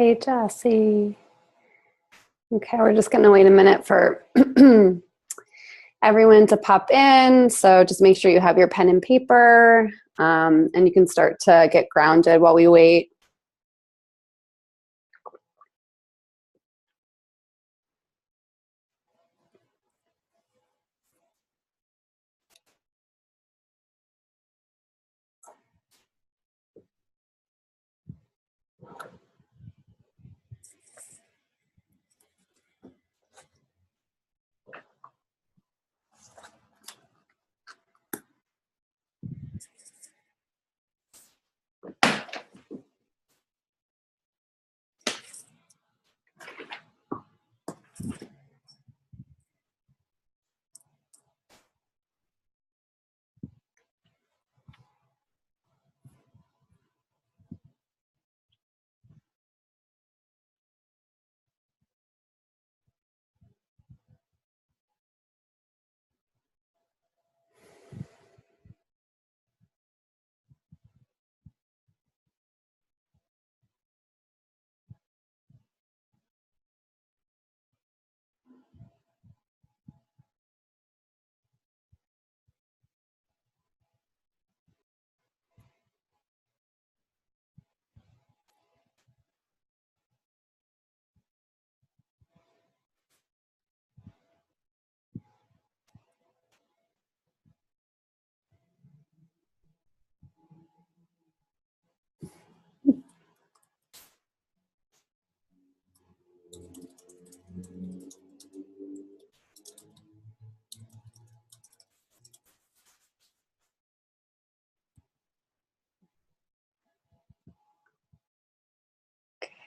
Hey, Jesse. Okay, we're just going to wait a minute for everyone to pop in. So just make sure you have your pen and paper, and you can start to get grounded while we wait.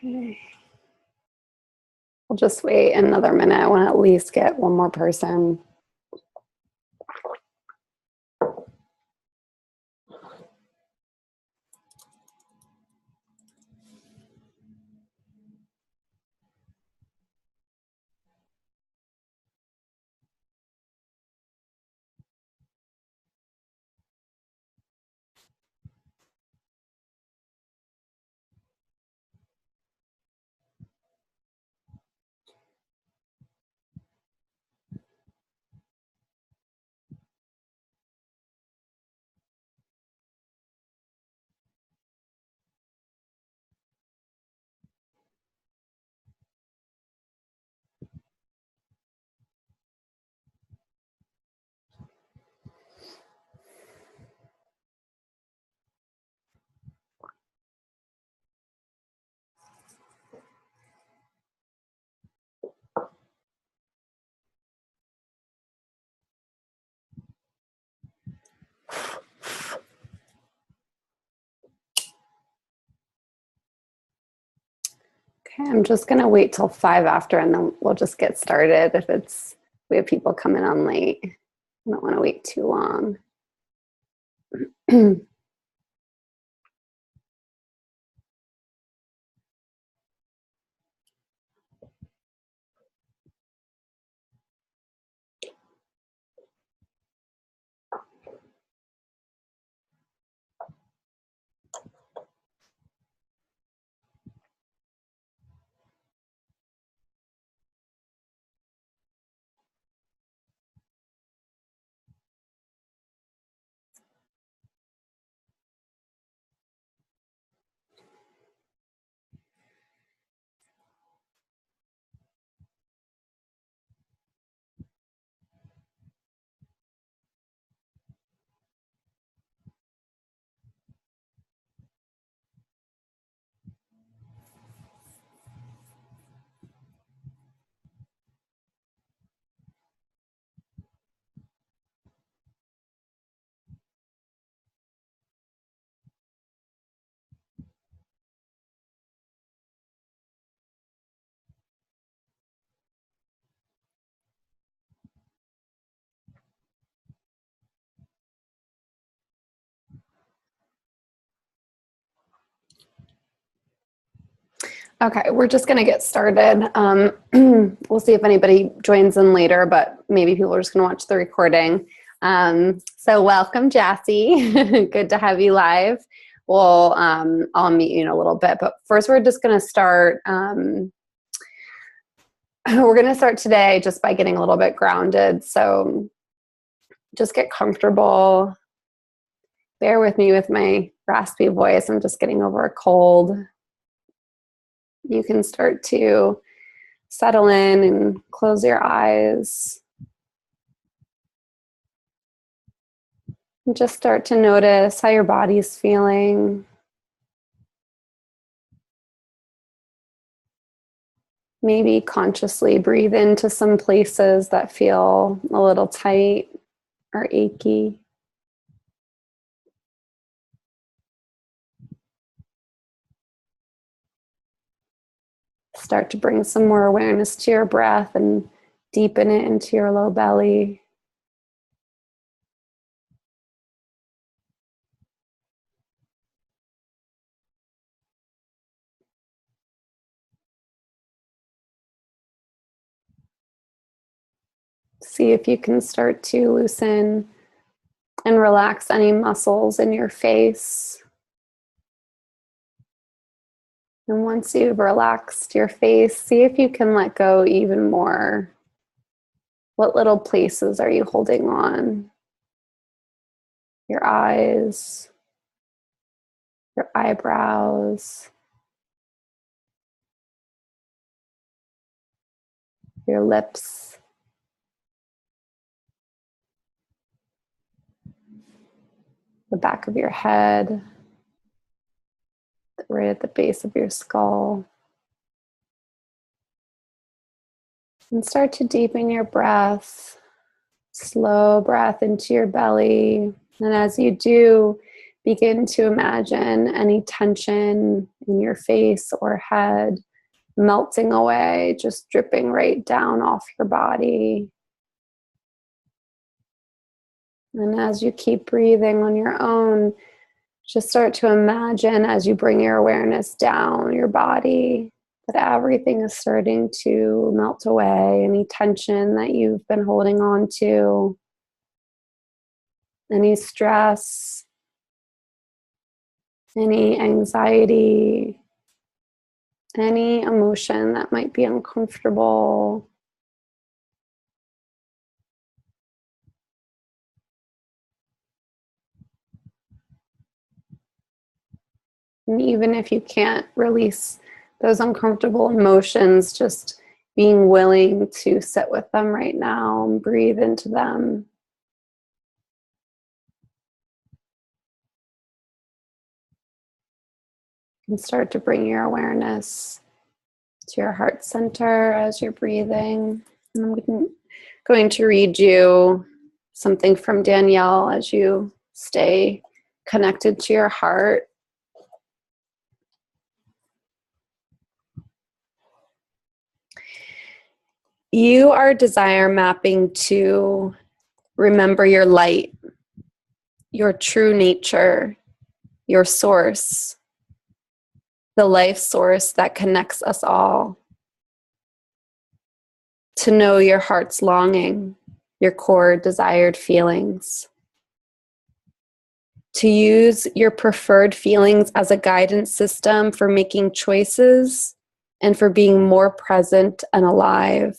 Okay. We'll just wait another minute. I want to at least get one more person. Okay, I'm just going to wait till 5 after, and then we'll just get started if we have people coming on late. I don't want to wait too long. Okay, we're just going to get started. We'll see if anybody joins in later, but maybe people are just going to watch the recording. So welcome, Jassy. Good to have you live. Well, I'll meet you in a little bit, but first we're just going to start. We're going to start today just by getting a little bit grounded. So just get comfortable. Bear with me with my raspy voice. I'm just getting over a cold. You can start to settle in and close your eyes. And just start to notice how your body's feeling. Maybe consciously breathe into some places that feel a little tight or achy. Start to bring some more awareness to your breath and deepen it into your low belly. See if you can start to loosen and relax any muscles in your face. And once you've relaxed your face, see if you can let go even more. What little places are you holding on? Your eyes, your eyebrows, your lips, the back of your head, right at the base of your skull. And start to deepen your breath. Slow breath into your belly. And as you do, begin to imagine any tension in your face or head melting away, just dripping right down off your body. And as you keep breathing on your own, just start to imagine as you bring your awareness down your body that everything is starting to melt away, any tension that you've been holding on to, any stress, any anxiety, any emotion that might be uncomfortable. And even if you can't release those uncomfortable emotions, just being willing to sit with them right now and breathe into them. And start to bring your awareness to your heart center as you're breathing. And I'm going to read you something from Danielle as you stay connected to your heart. You are desire mapping to remember your light, your true nature, your source, the life source that connects us all. To know your heart's longing, your core desired feelings. To use your preferred feelings as a guidance system for making choices and for being more present and alive.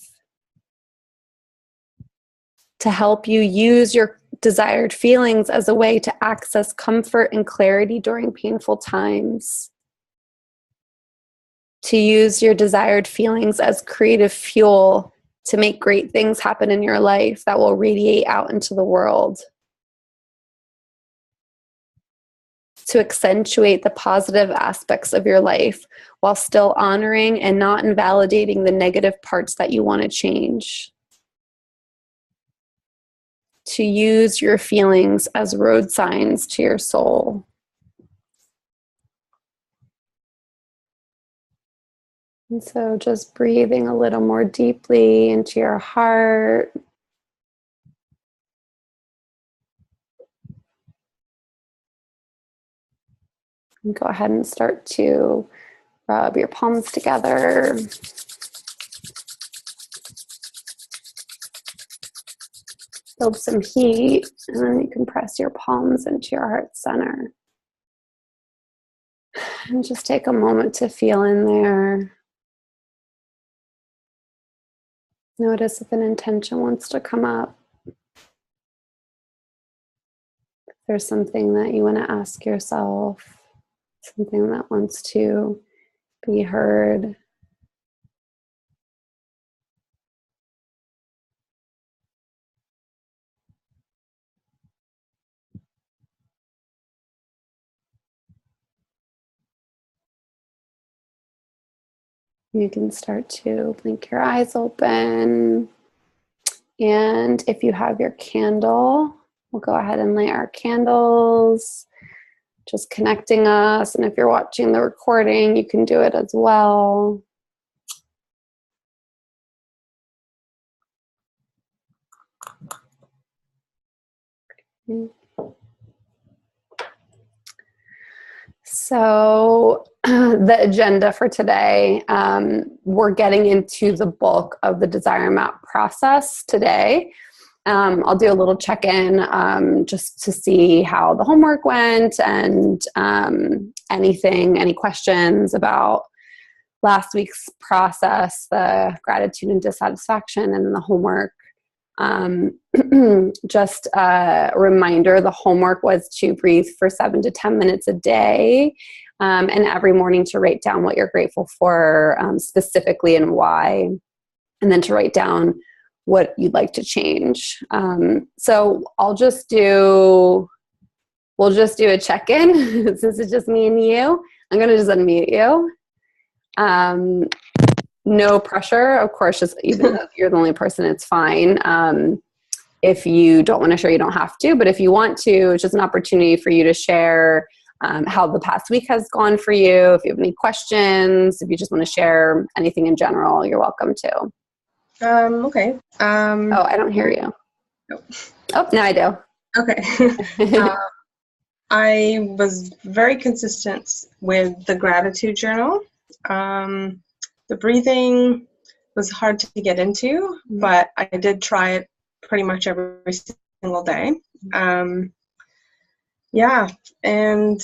To help you use your desired feelings as a way to access comfort and clarity during painful times. To use your desired feelings as creative fuel to make great things happen in your life that will radiate out into the world. To accentuate the positive aspects of your life while still honoring and not invalidating the negative parts that you want to change. To use your feelings as road signs to your soul. And so just breathing a little more deeply into your heart. And go ahead and start to rub your palms together. Build some heat, and then you can press your palms into your heart center. And just take a moment to feel in there. Notice if an intention wants to come up. If there's something that you want to ask yourself, something that wants to be heard. You can start to blink your eyes open. And if you have your candle, we'll go ahead and light our candles, just connecting us. And if you're watching the recording, you can do it as well. So the agenda for today, we're getting into the bulk of the Desire Map process today. I'll do a little check-in just to see how the homework went and any questions about last week's process, the gratitude and dissatisfaction, and the homework. Just a reminder, the homework was to breathe for 7 to 10 minutes a day, and every morning to write down what you're grateful for specifically and why, and then to write down what you'd like to change. So we'll just do a check-in. Since it's just me and you, I'm going to just unmute you. No pressure, of course, just even though you're the only person, it's fine. If you don't want to share, you don't have to, but if you want to, it's just an opportunity for you to share how the past week has gone for you. If you have any questions, if you just want to share anything in general, you're welcome to. Okay. Oh, I don't hear you. Nope. Oh, now I do. Okay. I was very consistent with the gratitude journal. The breathing was hard to get into, but I did try it pretty much every single day. Yeah, and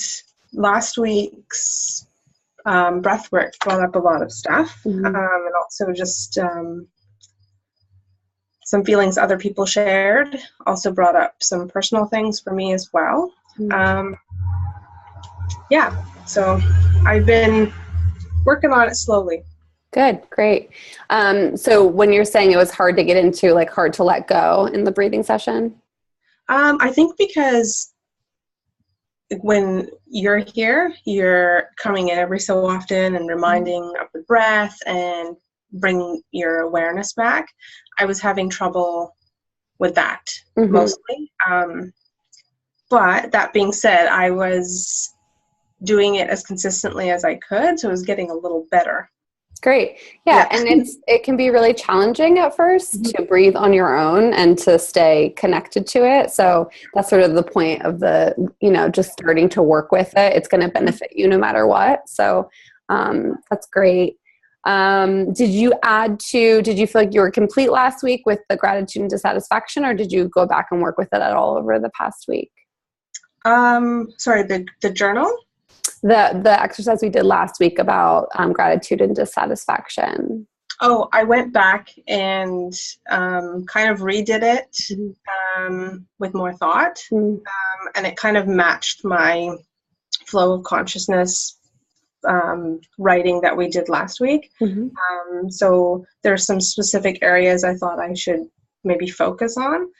last week's breathwork brought up a lot of stuff, and also just some feelings other people shared also brought up some personal things for me as well. Yeah, so I've been working on it slowly. Good, great. So when you're saying it was hard to get into, like hard to let go in the breathing session? I think because when you're here, you're coming in every so often and reminding of the breath and bring your awareness back. I was having trouble with that mostly. But that being said, I was doing it as consistently as I could, so it was getting a little better. Great. Yeah. And it can be really challenging at first to breathe on your own and to stay connected to it. So that's sort of the point of just starting to work with it. It's going to benefit you no matter what. So that's great. Did you feel like you were complete last week with the gratitude and dissatisfaction, or did you go back and work with it at all over the past week? Sorry, the journal? The exercise we did last week about gratitude and dissatisfaction. Oh, I went back and kind of redid it with more thought, and it kind of matched my flow of consciousness writing that we did last week. So there's some specific areas I thought I should maybe focus on.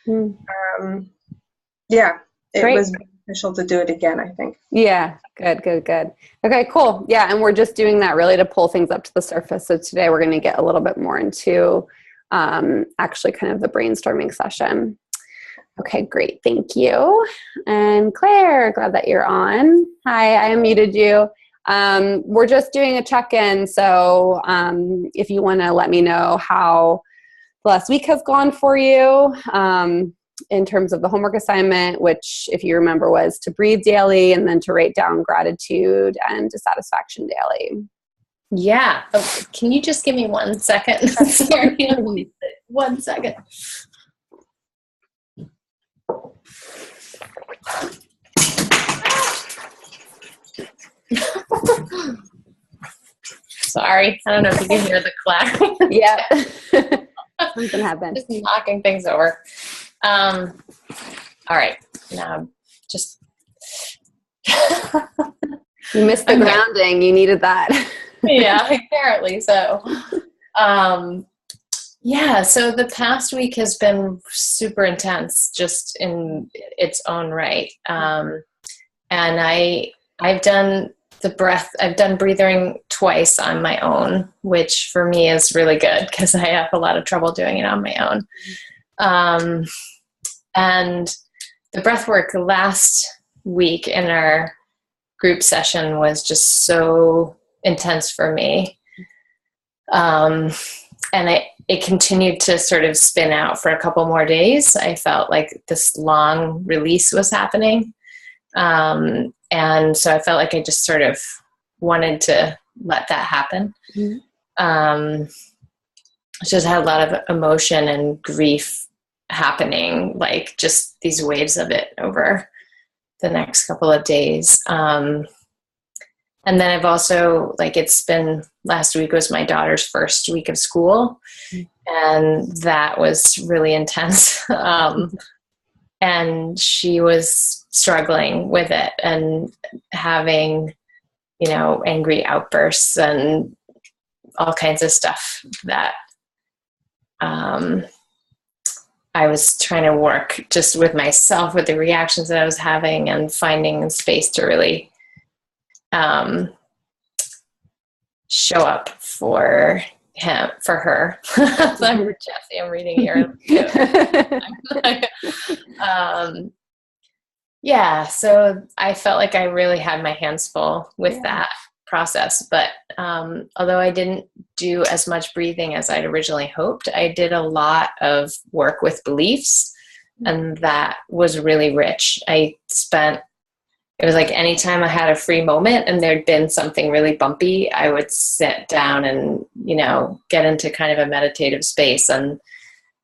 Yeah, it was beneficial to do it again, I think. Yeah, good. Okay, cool. Yeah, and we're just doing that really to pull things up to the surface. So today we're going to get a little bit more into actually kind of the brainstorming session. Okay, great. Thank you. And Claire, glad that you're on. Hi, I unmuted you. We're just doing a check-in. So if you want to let me know how the last week has gone for you, in terms of the homework assignment, which, if you remember, was to breathe daily and then to write down gratitude and dissatisfaction daily. Yeah. Okay. Can you just give me 1 second? Sorry, 1 second. Sorry. I don't know if you can hear the clack. Yeah. Something happened. Just knocking things over. All right. Now just. You missed the grounding. You needed that. Yeah, apparently so. Yeah, so the past week has been super intense just in its own right. And I've done I've done breathing twice on my own, which for me is really good because I have a lot of trouble doing it on my own. And the breath work last week in our group session was just so intense for me. And it continued to sort of spin out for a couple more days. I felt like this long release was happening. And so I felt like I just sort of wanted to let that happen. Mm-hmm. Just had a lot of emotion and grief happening, like just these waves of it over the next couple of days. And then I've also, like, last week was my daughter's first week of school, and that was really intense. And she was struggling with it and having, angry outbursts and all kinds of stuff that I was trying to work just with myself, with the reactions that I was having, and finding space to really show up for her. Jesse, I'm reading here. Yeah, so I felt like I really had my hands full with that process. But although I didn't do as much breathing as I'd originally hoped, I did a lot of work with beliefs, and that was really rich. It was like anytime I had a free moment and there'd been something really bumpy, I would sit down and, get into kind of a meditative space and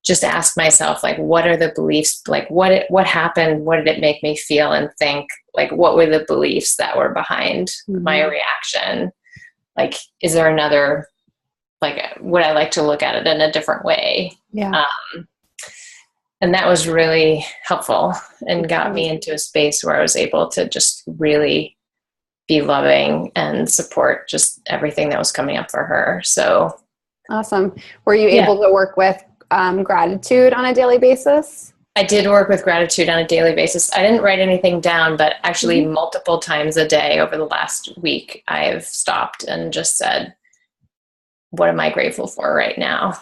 just ask myself, like, what are the beliefs? Like, what happened? What did it make me feel and think? Like, what were the beliefs that were behind my reaction? Like, is there another, like, would I like to look at it in a different way? Yeah. And that was really helpful and got me into a space where I was able to just really be loving and support just everything that was coming up for her. So awesome. Were you able to work with gratitude on a daily basis? I did work with gratitude on a daily basis. I didn't write anything down, but actually multiple times a day over the last week, I've stopped and just said, what am I grateful for right now?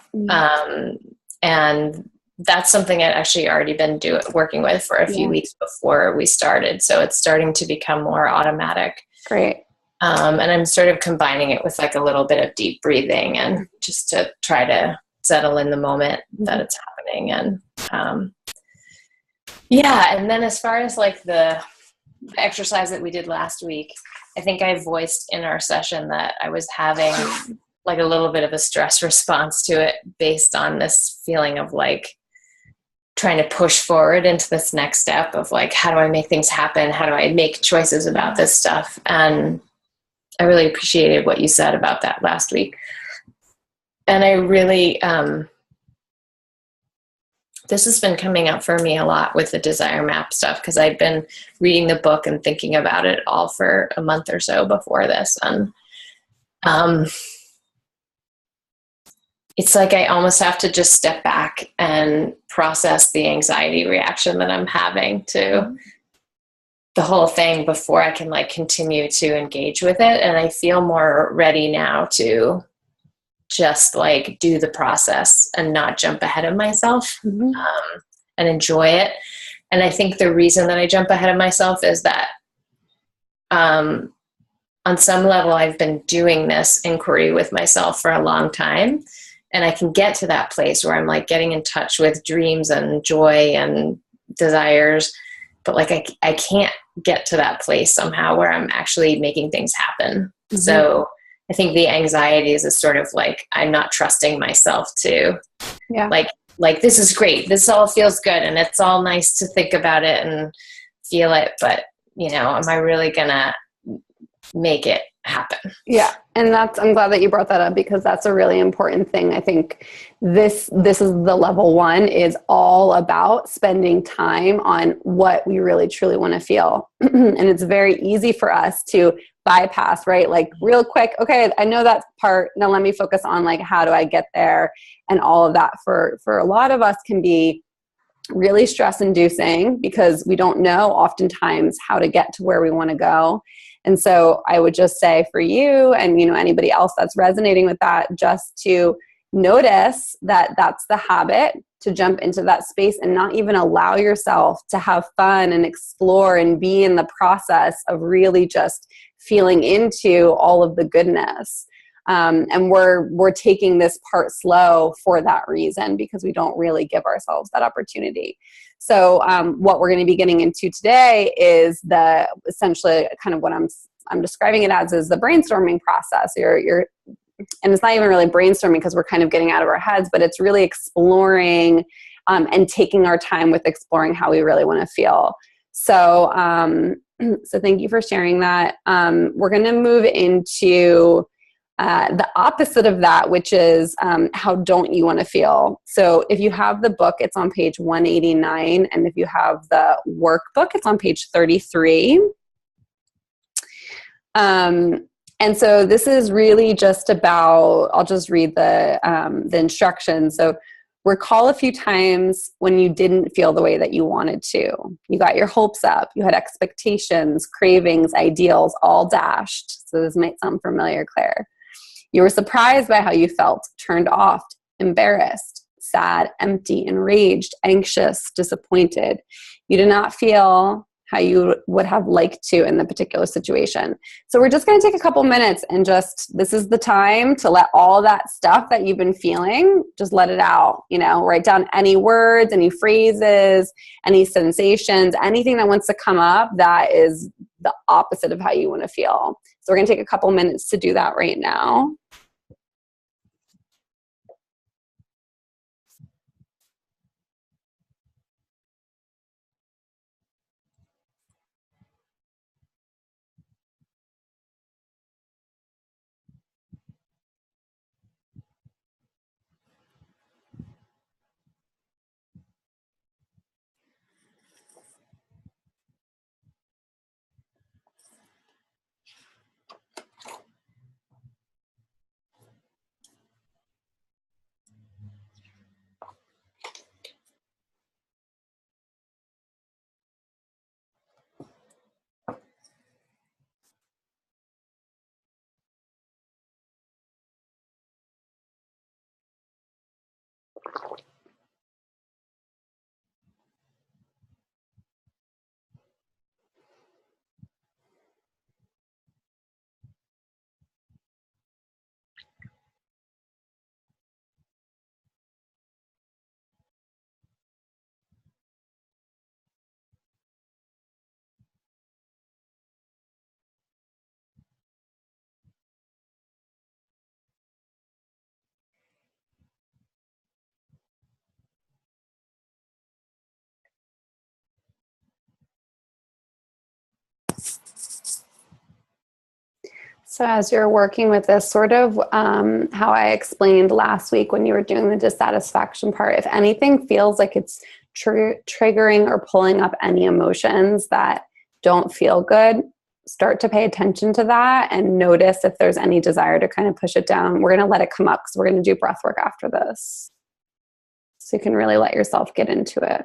And that's something I'd actually already been working with for a few weeks before we started. So it's starting to become more automatic. Great. And I'm sort of combining it with like a little bit of deep breathing and just to try to settle in the moment that it's happening. And and then as far as like the exercise that we did last week, I think I voiced in our session that I was having like a little bit of a stress response to it based on this feeling of like trying to push forward into this next step of like, how do I make things happen? How do I make choices about this stuff? And I really appreciated what you said about that last week. And I really, this has been coming up for me a lot with the desire map stuff, because I've been reading the book and thinking about it all for a month or so before this. And it's like I almost have to just step back and process the anxiety reaction that I'm having to the whole thing before I can like continue to engage with it. And I feel more ready now to just like do the process and not jump ahead of myself and enjoy it. And I think the reason that I jump ahead of myself is that on some level I've been doing this inquiry with myself for a long time. And I can get to that place where I'm like getting in touch with dreams and joy and desires. But like I can't get to that place somehow where I'm actually making things happen. So I think the anxieties is sort of like I'm not trusting myself to like this is great. This all feels good and it's all nice to think about it and feel it. But, am I really gonna make it happen. Yeah. And I'm glad that you brought that up, because that's a really important thing. I think this is the level one, is all about spending time on what we really truly want to feel. And it's very easy for us to bypass, right? Like real quick, okay, I know that part. Now let me focus on like, how do I get there? And all of that for a lot of us can be really stress inducing, because we don't know oftentimes how to get to where we want to go. And so I would just say for you and, anybody else that's resonating with that, just to notice that that's the habit, to jump into that space and not even allow yourself to have fun and explore and be in the process of really just feeling into all of the goodness. And we're taking this part slow for that reason, because we don't really give ourselves that opportunity. So what we're going to be getting into today is essentially kind of what I'm describing it as is the brainstorming process. And it's not even really brainstorming, because we're kind of getting out of our heads, but it's really exploring and taking our time with exploring how we really want to feel. So so thank you for sharing that. We're going to move into the opposite of that, which is how don't you want to feel. So if you have the book, it's on page 189. And if you have the workbook, it's on page 33. And so this is really just about, I'll just read the instructions. So recall a few times when you didn't feel the way that you wanted to. You got your hopes up. You had expectations, cravings, ideals, all dashed. So this might sound familiar, Claire. You were surprised by how you felt, turned off, embarrassed, sad, empty, enraged, anxious, disappointed. You did not feel how you would have liked to in the particular situation. So we're just going to take a couple minutes and this is the time to let all that stuff that you've been feeling, just let it out. Write down any words, any phrases, any sensations, anything that wants to come up that is the opposite of how you want to feel. So we're going to take a couple minutes to do that right now. So as you're working with this, sort of how I explained last week when you were doing the dissatisfaction part, if anything feels like it's triggering or pulling up any emotions that don't feel good, start to pay attention to that and notice if there's any desire to kind of push it down. We're going to let it come up because we're going to do breath work after this. So you can really let yourself get into it.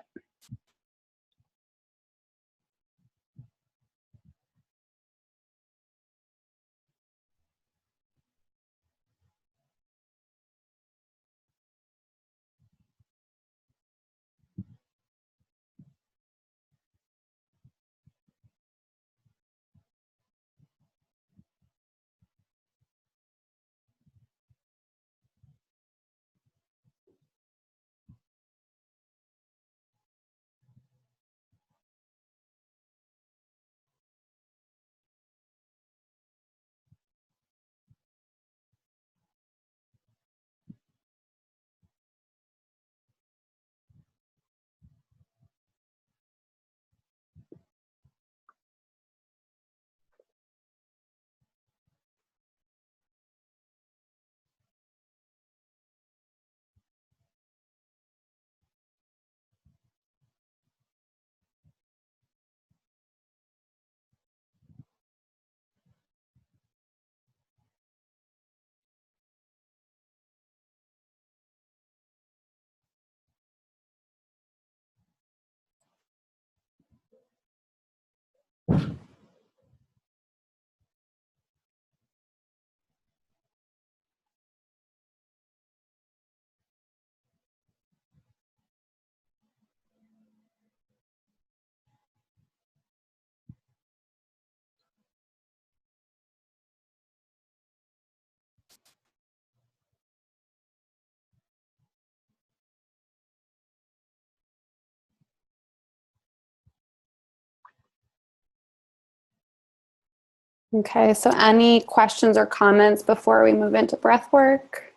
Okay, so any questions or comments before we move into breath work?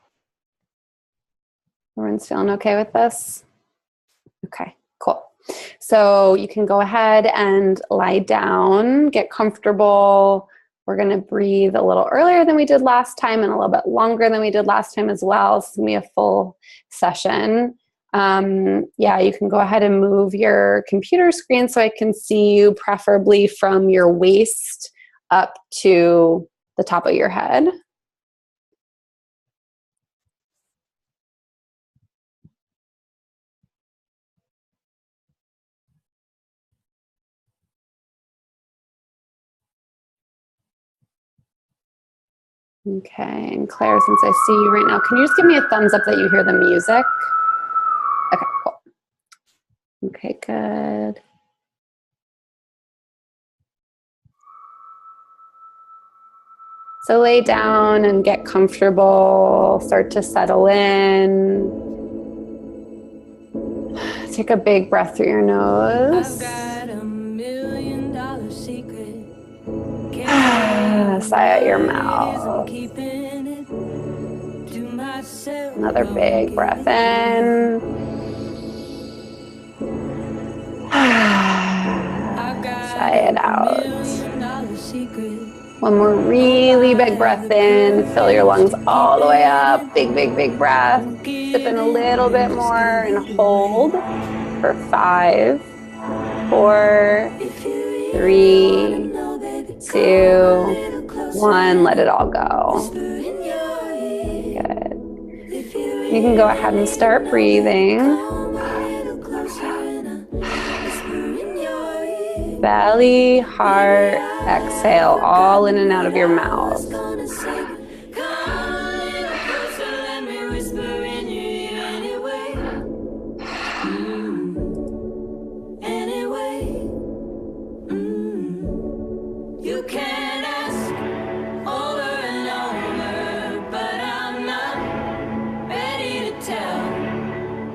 Everyone's feeling okay with this? Okay, cool. So you can go ahead and lie down, get comfortable. We're going to breathe a little earlier than we did last time and a little bit longer than we did last time as well. This is going to be a full session. Yeah, you can go ahead and move your computer screen so I can see you, preferably from your waist up to the top of your head. Okay, and Claire, since I see you right now, can you just give me a thumbs up that you hear the music? Okay, cool. Okay, good. So lay down and get comfortable, start to settle in. Take a big breath through your nose. I've got $1 million secret. Sigh out your mouth. Another big breath in. Sigh it out. One more really big breath in. Fill your lungs all the way up. Big, big, big breath. Sip in a little bit more and hold for 5, 4, 3, 2, 1. Let it all go. Good. You can go ahead and start breathing. Belly, heart, exhale, all in and out of your mouth. You can ask over and over, but I'm not ready to tell,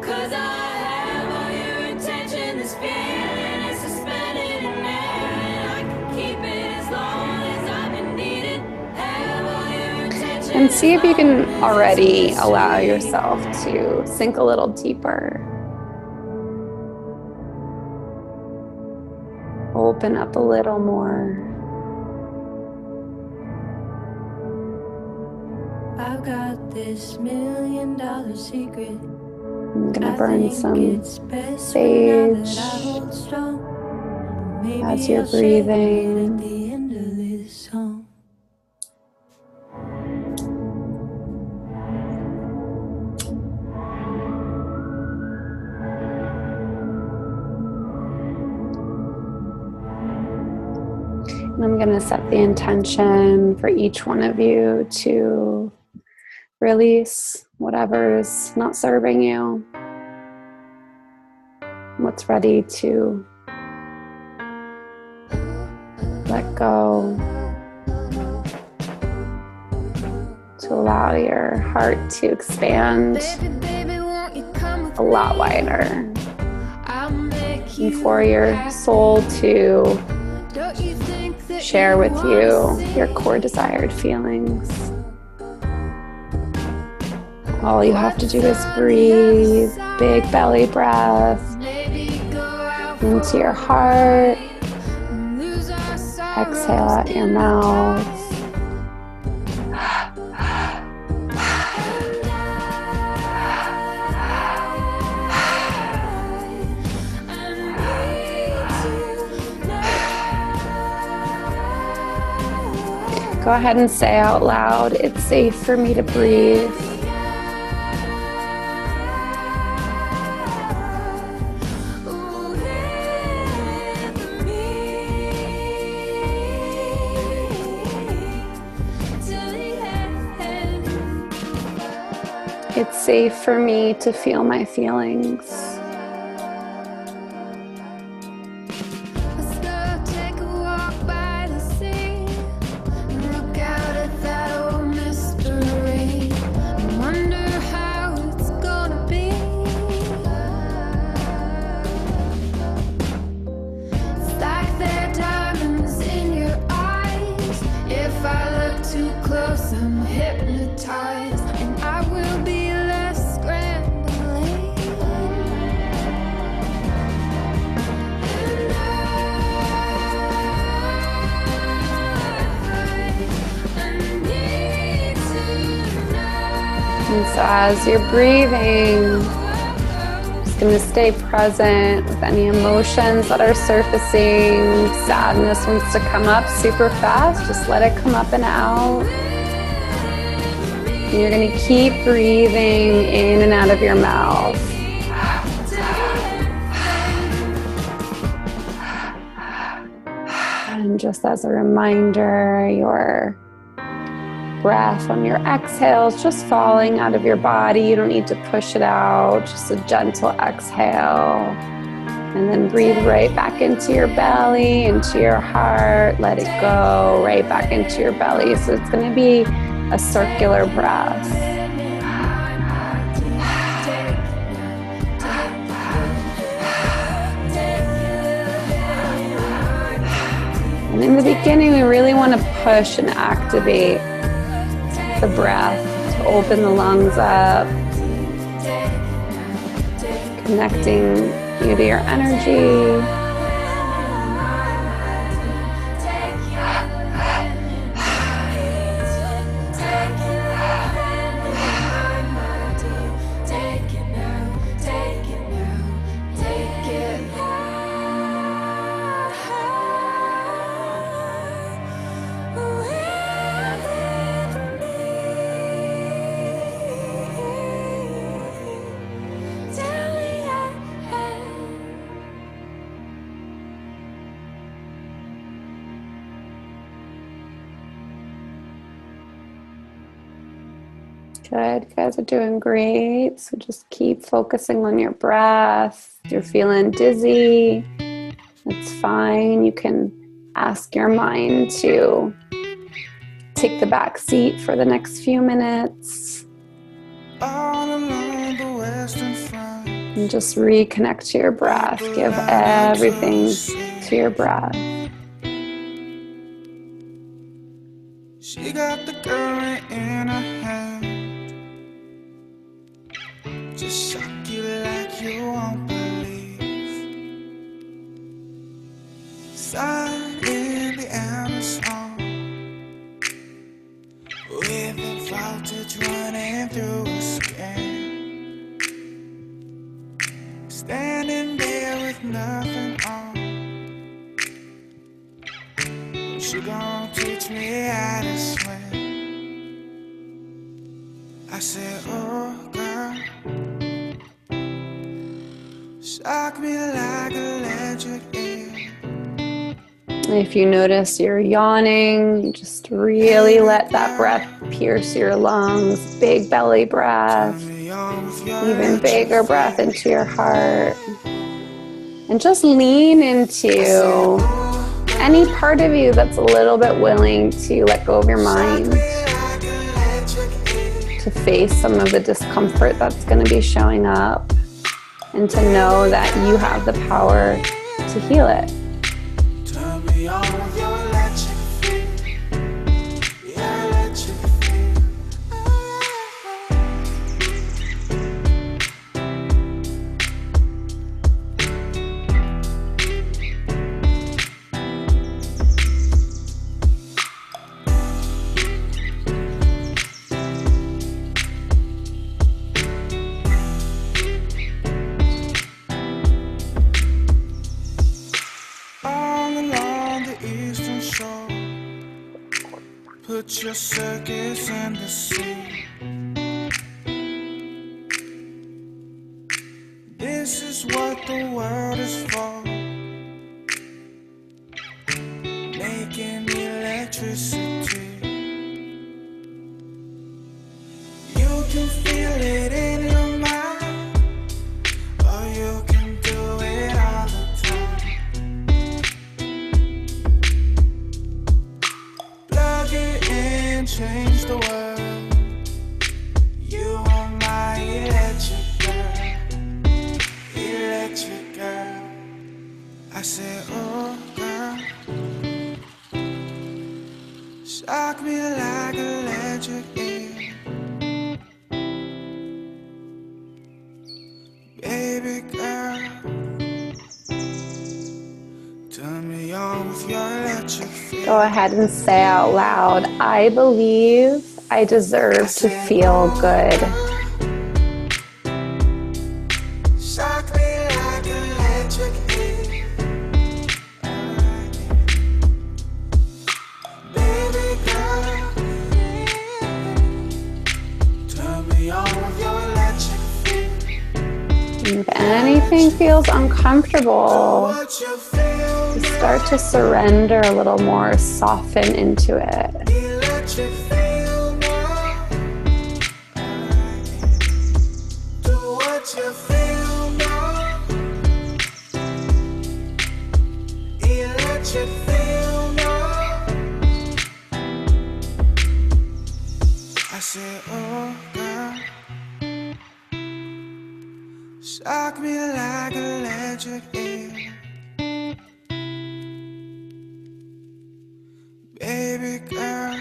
'cause I have all your attention. This feeling is suspended in air, and I can keep it as long as I've been needed. Have all your attention. And see if you can already allow yourself to sink a little deeper. Open up a little more. I've got this $1 million secret. I'm gonna burn some sage as you're breathing. And I'm gonna set the intention for each one of you to release whatever's not serving you, what's ready to let go, to allow your heart to expand a lot wider, and for your soul to share with you your core desired feelings. All you have to do is breathe, big belly breath into your heart. Exhale out your mouth. Go ahead and say out loud, "It's safe for me to breathe." It's safe for me to feel my feelings. Let's go take a walk by the sea and look out at that old mystery. I wonder how it's gonna be. It's like there are diamonds in your eyes. If I look too close, I'm hypnotized, and I will be left scrambling. And so as you're breathing, just going to stay present with any emotions that are surfacing. Sadness wants to come up super fast. Just let it come up and out. And you're going to keep breathing in and out of your mouth. And just as a reminder, your breath on your exhales just falling out of your body. You don't need to push it out, just a gentle exhale. And then breathe right back into your belly, into your heart. Let it go right back into your belly. So it's going to be a circular breath. And in the beginning, we really want to push and activate the breath to open the lungs up, connecting you to your energy. Good, you guys are doing great. So just keep focusing on your breath. If you're feeling dizzy, it's fine. You can ask your mind to take the back seat for the next few minutes. All along the western front, And just reconnect to your breath. Give everything to your breath. she got the current in her hand. Just shock you like you won't believe. Sun in the Amazon, with a voltage running through her skin. Standing there with nothing on. She gon' teach me how to swim. I said, oh girl, shock me like electric eel. If you notice you're yawning, just really let that breath pierce your lungs. Big belly breath, even bigger breath into your heart. And just lean into any part of you that's a little bit willing to let go of your mind, to face some of the discomfort that's going to be showing up, and to know that you have the power to heal it. Turn me on with your electric feel. Yeah, electric feel. All along the eastern shore, put your circus in the sea. This is what the world is for, making electricity. You can feel it oh girl, shock me like electric eel. Baby girl, turn me on with your electric feel. Go ahead and say out loud, I believe I deserve to feel good. Shock me like electric eel. Baby girl, turn me on with your electric feel. If anything feels uncomfortable, What you feel, just start to surrender a little more, soften into it. electric feel more. Do what you feel more. Electric feel more. I said, oh girl, shock me like electric eel. Baby girl,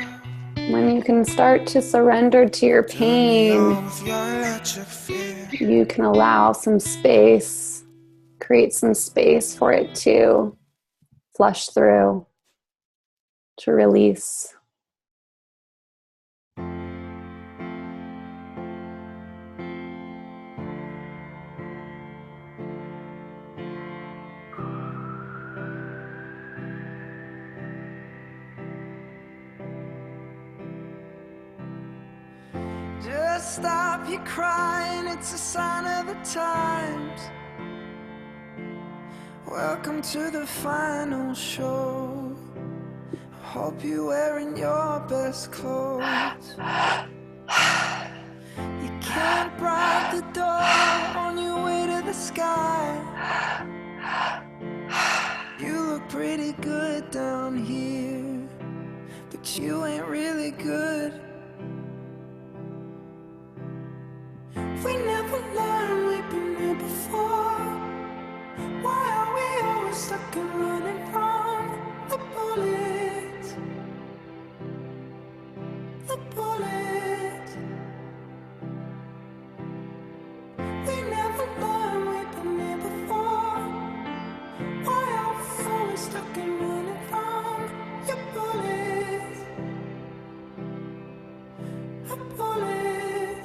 When you can start to surrender to your turn me pain, on with your electric feel. you can allow some space, create some space for it to flush through, to release. Just stop your crying, it's a sign of the times. Welcome to the final show. I hope you're wearing your best clothes. You can't bribe the door on your way to the sky. You look pretty good down here, but you ain't really good. We never learned, we've been here before. Why are we always stuck and running from the bullets? The bullets. We never learned, we've been here before. Why are we always stuck and running from your bullets? The bullets.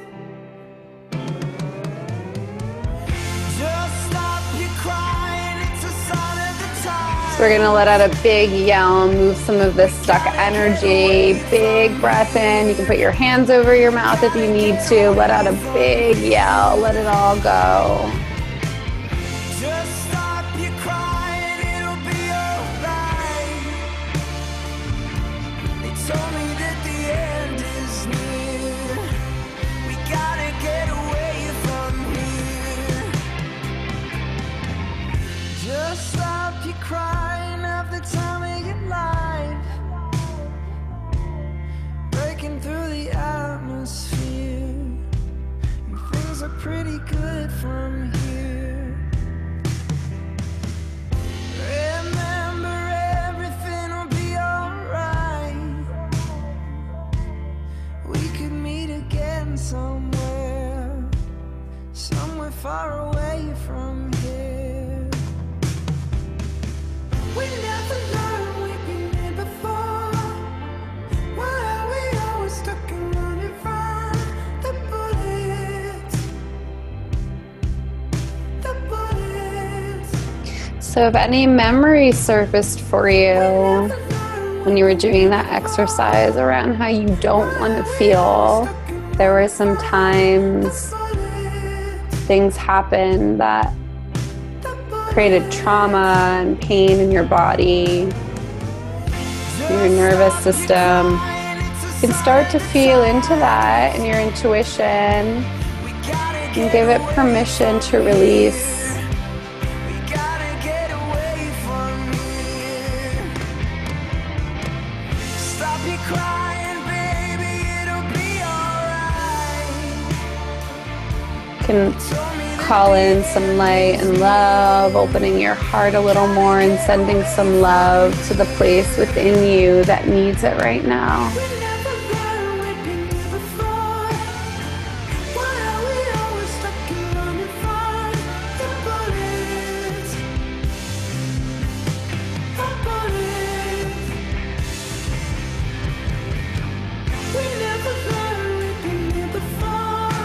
So we're gonna let out a big yell, move some of this stuck energy, big breath in. You can put your hands over your mouth if you need to. Let out a big yell, let it all go. Just stop your crying, it'll be alright. They told me that the end is near. We gotta get away from here. Just stop your crying, have the time of your life. Breaking through the atmosphere, and things are pretty good from here. Remember, everything will be alright. We could meet again somewhere, somewhere far away from here. We never learned, we've been here before. Why are we always stuck and running from the bullets? The bullets. So if any memory surfaced for you when you were doing that exercise around how you don't want to feel, there were some times things happened that created trauma and pain in your body, your nervous system. You can start to feel into that in your intuition and give it permission to release. We gotta get away from here. Stop your crying, baby, it'll be alright. You can call in some light and love, opening your heart a little more and sending some love to the place within you that needs it right now. We never learned we've been here before. Why are we always stuck in running from the bullets? The bullets. We never learned we've been here before.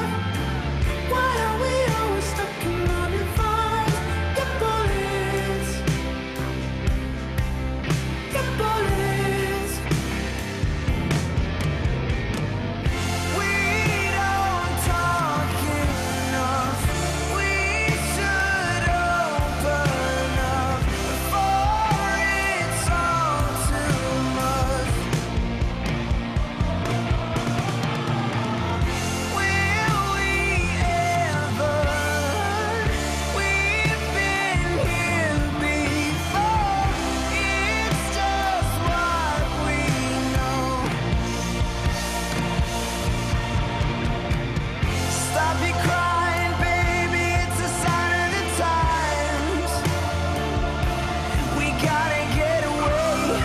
Why are we always stuck in running from the bullets? The bullets. We don't talk enough. We should open up before it's all too much. Will we ever learn? We've been here before. It's just what we know. Stop your crying, baby. It's a sign of the times. We gotta get away.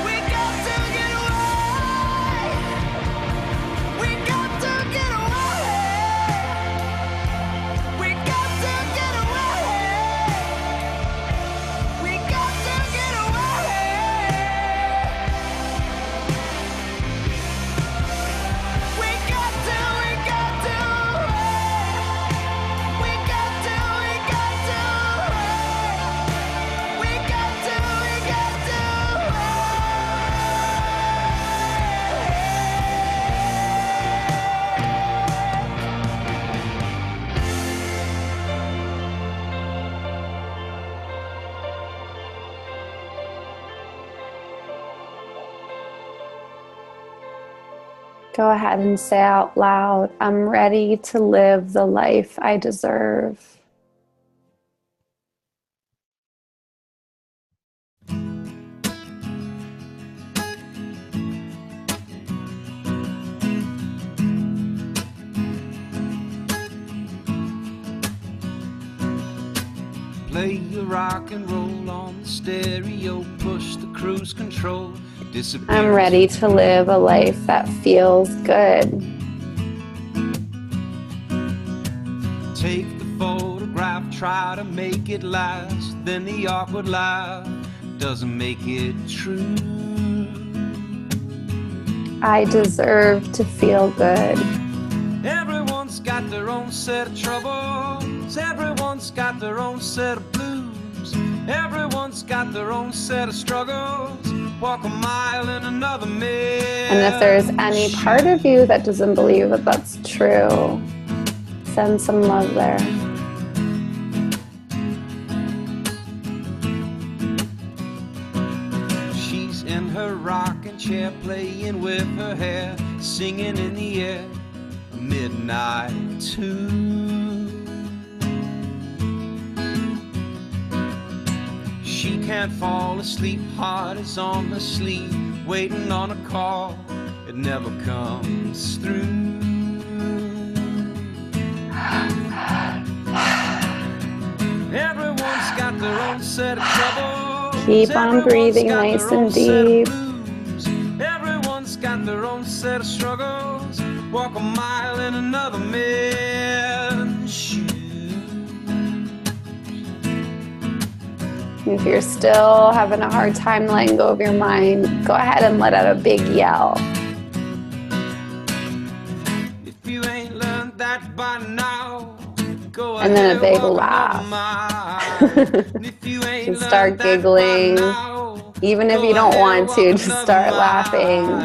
We got to get away. We got to get away. We got to get away. We got to get away. We got to, we got to. We got to, we got to. We got to, we got to. Go ahead and say out loud, I'm ready to live the life I deserve. Play your rock and roll on the stereo, push the cruise control. I'm ready to live a life that feels good. Take the photograph, try to make it last. Then the awkward laugh doesn't make it true. I deserve to feel good. Everyone's got their own set of troubles. Everyone's got their own set of blues. Everyone's got their own set of struggles. Walk a mile in another man. And if there's any part of you that doesn't believe that that's true, send some love there. She's in her rocking chair, playing with her hair, singing in the air, a midnight tune. She can't fall asleep, heart is on her sleeve, waiting on a call, it never comes through. Everyone's got their own set of troubles. Keep on breathing nice and deep. Everyone's got their own set of struggles. Walk a mile in another man's shoes. If you're still having a hard time letting go of your mind, go ahead and let out a big yell. If you ain't learned that by now, go And then a ahead, big walk laugh. another mile. If you ain't Just start learned that by giggling. now, Even if go you don't ahead, want to, walk just another start mile. laughing.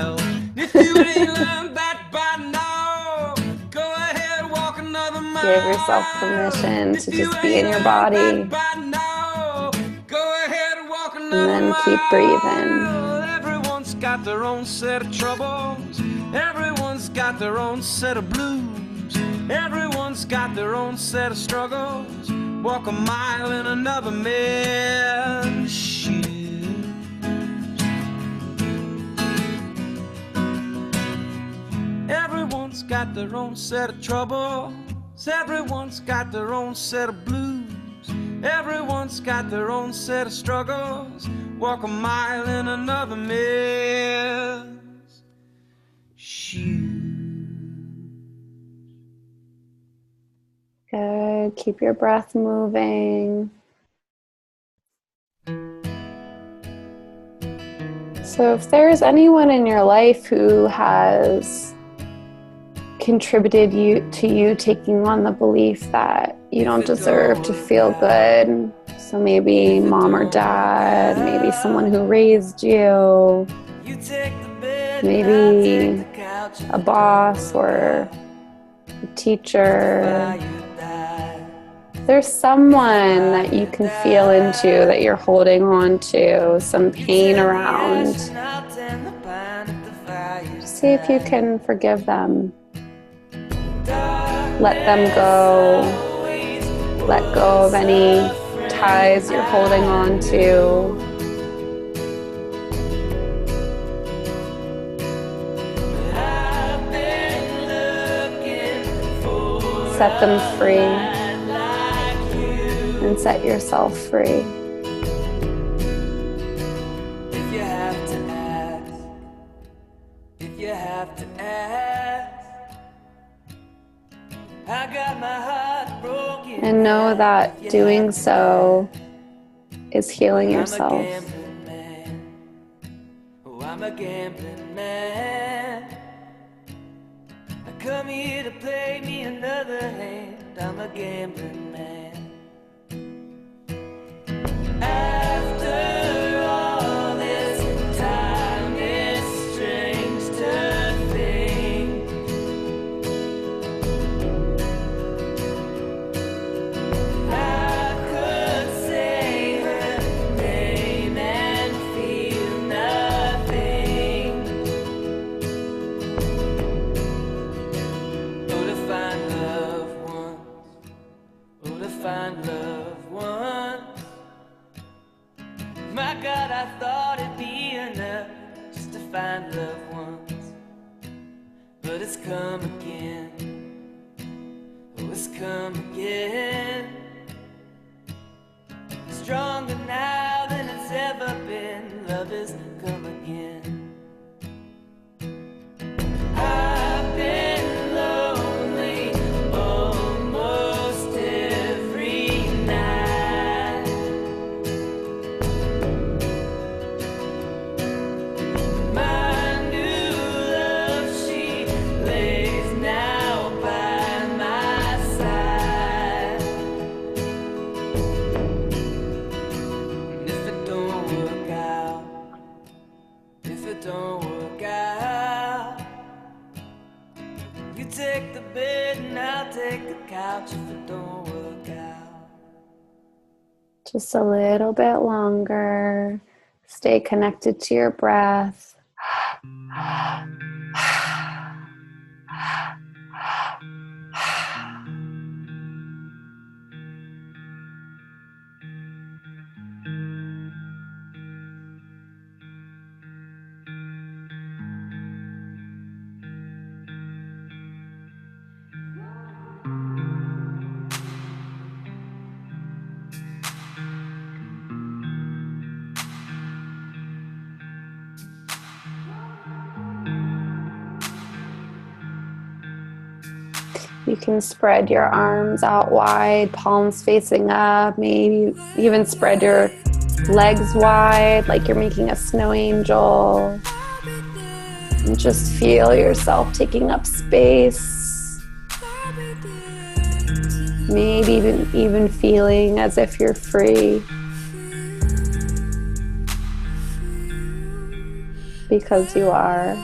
If you ain't learned that by now, go ahead, walk another mile. Give yourself permission to If you just be in ain't your learned body. that by now, go ahead, walk another And then keep breathing. mile. Everyone's got their own set of troubles. Everyone's got their own set of blues. Everyone's got their own set of struggles. Walk a mile in another man's shoes. Everyone's got their own set of troubles. Everyone's got their own set of blues. Everyone's got their own set of struggles. Walk a mile in another man's shoes. Good. Keep your breath moving. So if there's anyone in your life who has contributed to you taking on the belief that you don't deserve to feel good, so maybe mom or dad, maybe someone who raised you, maybe a boss or a teacher, there's someone that you can feel into that you're holding on to, some pain around. See if you can forgive them. Let them go. Let go of any ties you're holding on to. Set them free. And set yourself free. If you have to ask, if you have to ask, I got my heart broken. And know that doing so is healing yourself. I'm a gambling man. Oh, I'm a gambling man. I come here to play me another hand. I'm a gambling man. After all this time, it's strange to think I could say her name and feel nothing. Oh, to find loved ones. Oh, to find loved ones. My God, I thought it'd be enough just to find loved ones. But it's come again. Oh, it's come again. Stronger now than it's ever been. Love has come again. I've been lonely almost every night. My new love, she lays now by my side. And if it don't work out, if it don't work out, you take the bed and I'll take the couch if it don't work out. Just a little bit longer. Stay connected to your breath. You can spread your arms out wide, palms facing up, maybe even spread your legs wide like you're making a snow angel. And just feel yourself taking up space. Maybe even feeling as if you're free. Because you are.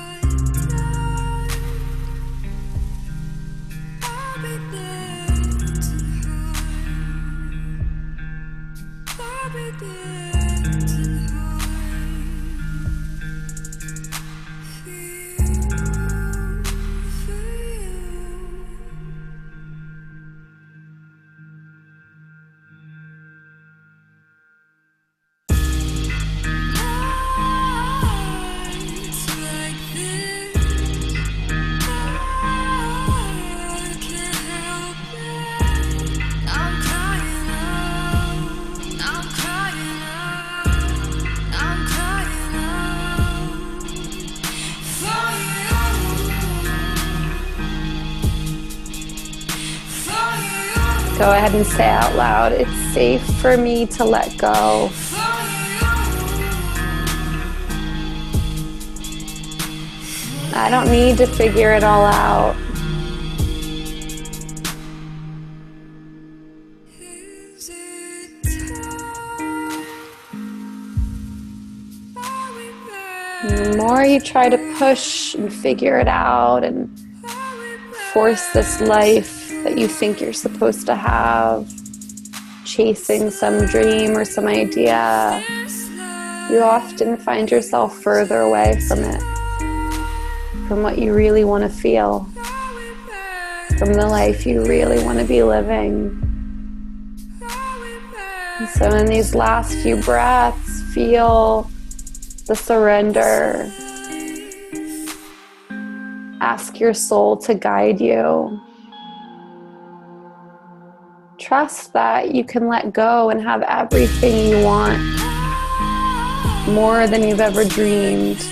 Nights like this. Go ahead and say out loud, it's safe for me to let go. I don't need to figure it all out. And the more you try to push and figure it out and force this life that you think you're supposed to have, chasing some dream or some idea, you often find yourself further away from it, from what you really want to feel, from the life you really want to be living. And so in these last few breaths, feel the surrender. Ask your soul to guide you. Trust that you can let go and have everything you want, more than you've ever dreamed.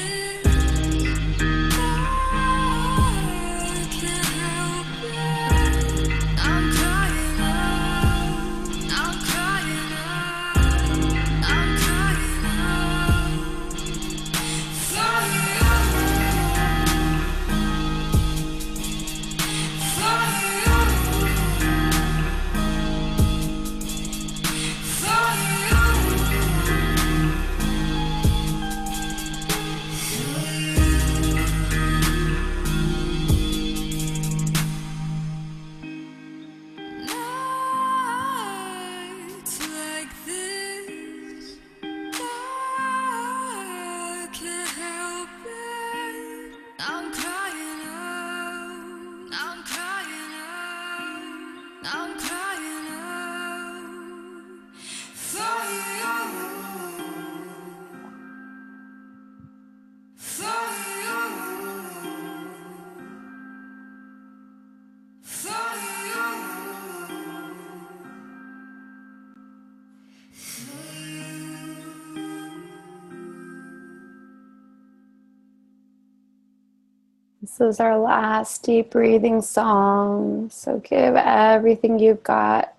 This is our last deep breathing song. So give everything you've got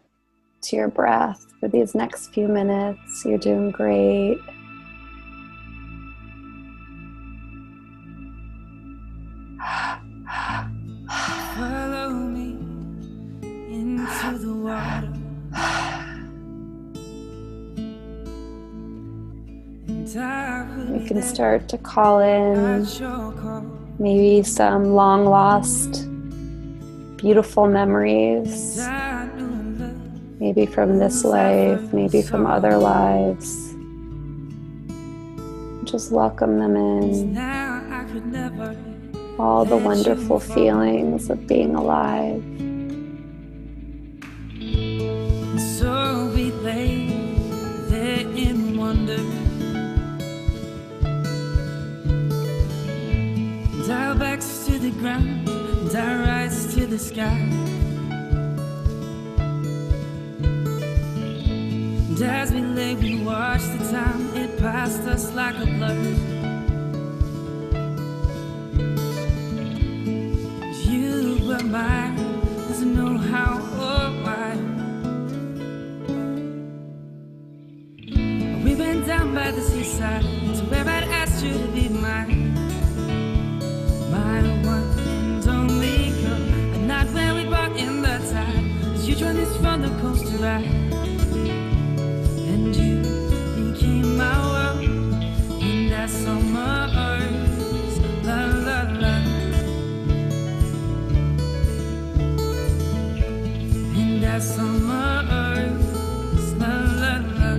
to your breath for these next few minutes. You're doing great. Follow me into the water. You can start to call in maybe some long lost beautiful memories, maybe from this life, maybe from other lives. Just welcome them in. All the wonderful feelings of being alive. So we lay there in wonder. And our backs to the ground, and our eyes to the sky. And as we lay, we watch the time, it passed us like a blur. You were mine, doesn't know how or why. We went down by the seaside to where I'd asked you to be mine. My one and only girl, a night where we walked in the tide. As you joined us from the coast to ride, and you became my world, and that summer earth, la la la. And that summer earth, la la la.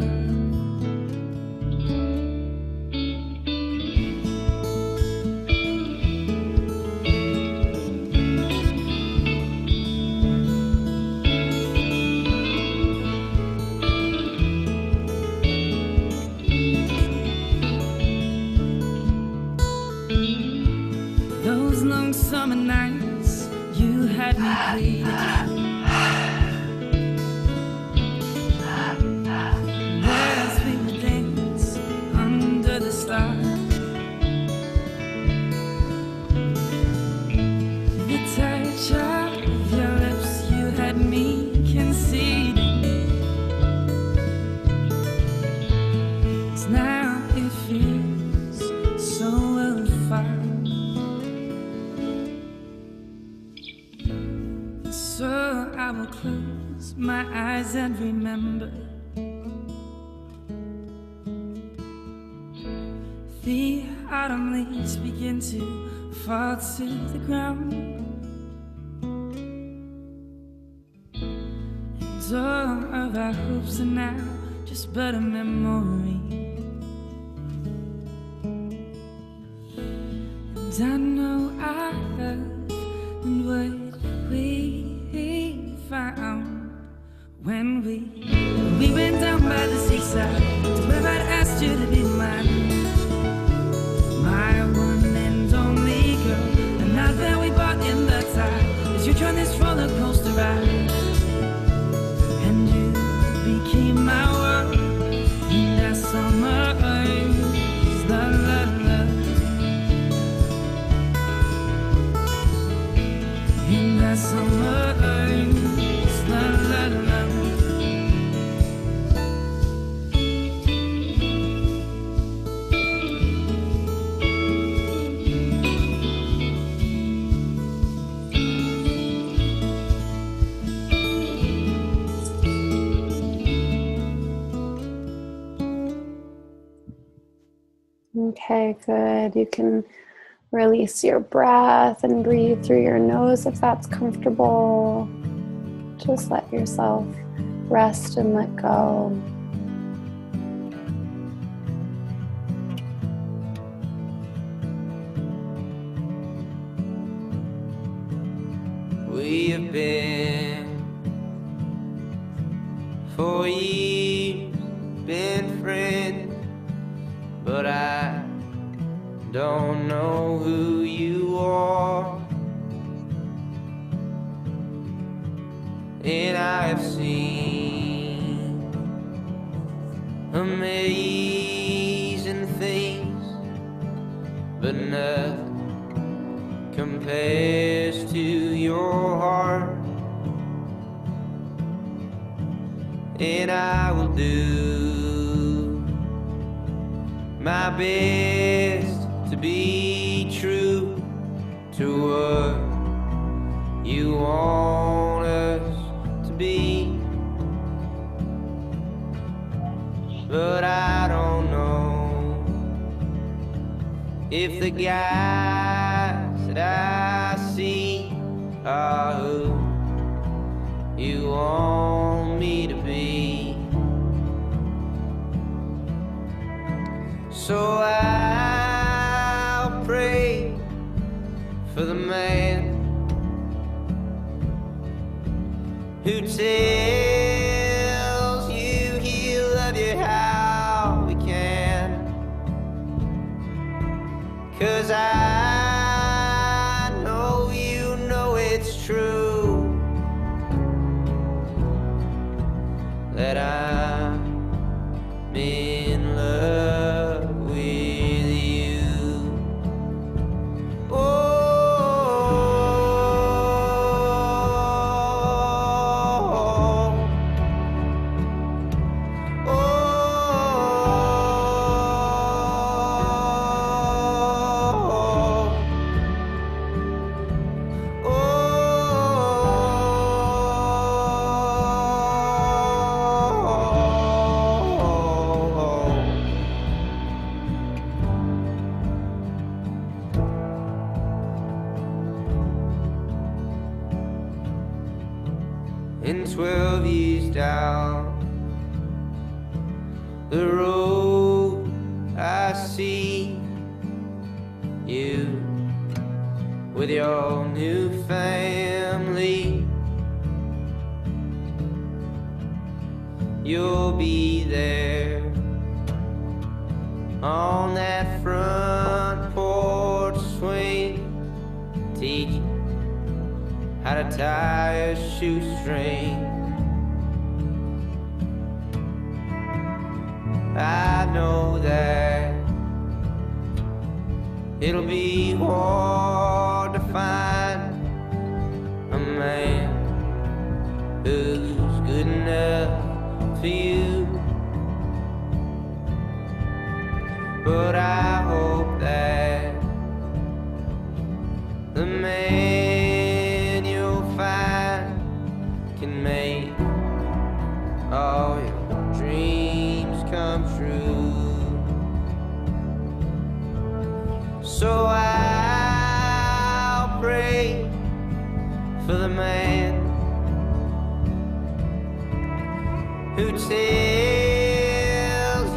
Those long summer nights, you had me bleeding. As we would dance under the stars, the touch of your lips, you had me concealed. my eyes and remember the autumn leaves begin to fall to the ground, and all of our hopes are now just but a memory. And I know our love and what we found when we went down by the seaside to where I'd asked you to be mine, my one and only girl. And now that we bought in the tide, as you joined this roller coaster ride, and you became my world in that summer breeze. La la la. In that summer breeze. La la la. Okay, good. You can release your breath and breathe through your nose if that's comfortable. Just let yourself rest and let go. We have been for years, been friends, but I don't know who you are. And I have seen amazing things, but nothing compares to your heart. And I will do my best to be true to what you want us to be. But I don't know if the guys that I see are who you want me to be. So I'll pray for the man who tells you he'll love you how he can. 'Cause I know you know it's true that I'm in love with you. Oh, oh, and 12 years down the road I see you with your new family. You'll be there on that front porch swing, teach you how to tie a shoestring. I know that it'll be hard to find a man who's good enough for you, but I hope that the man you'll find can make So I'll pray for the man who tells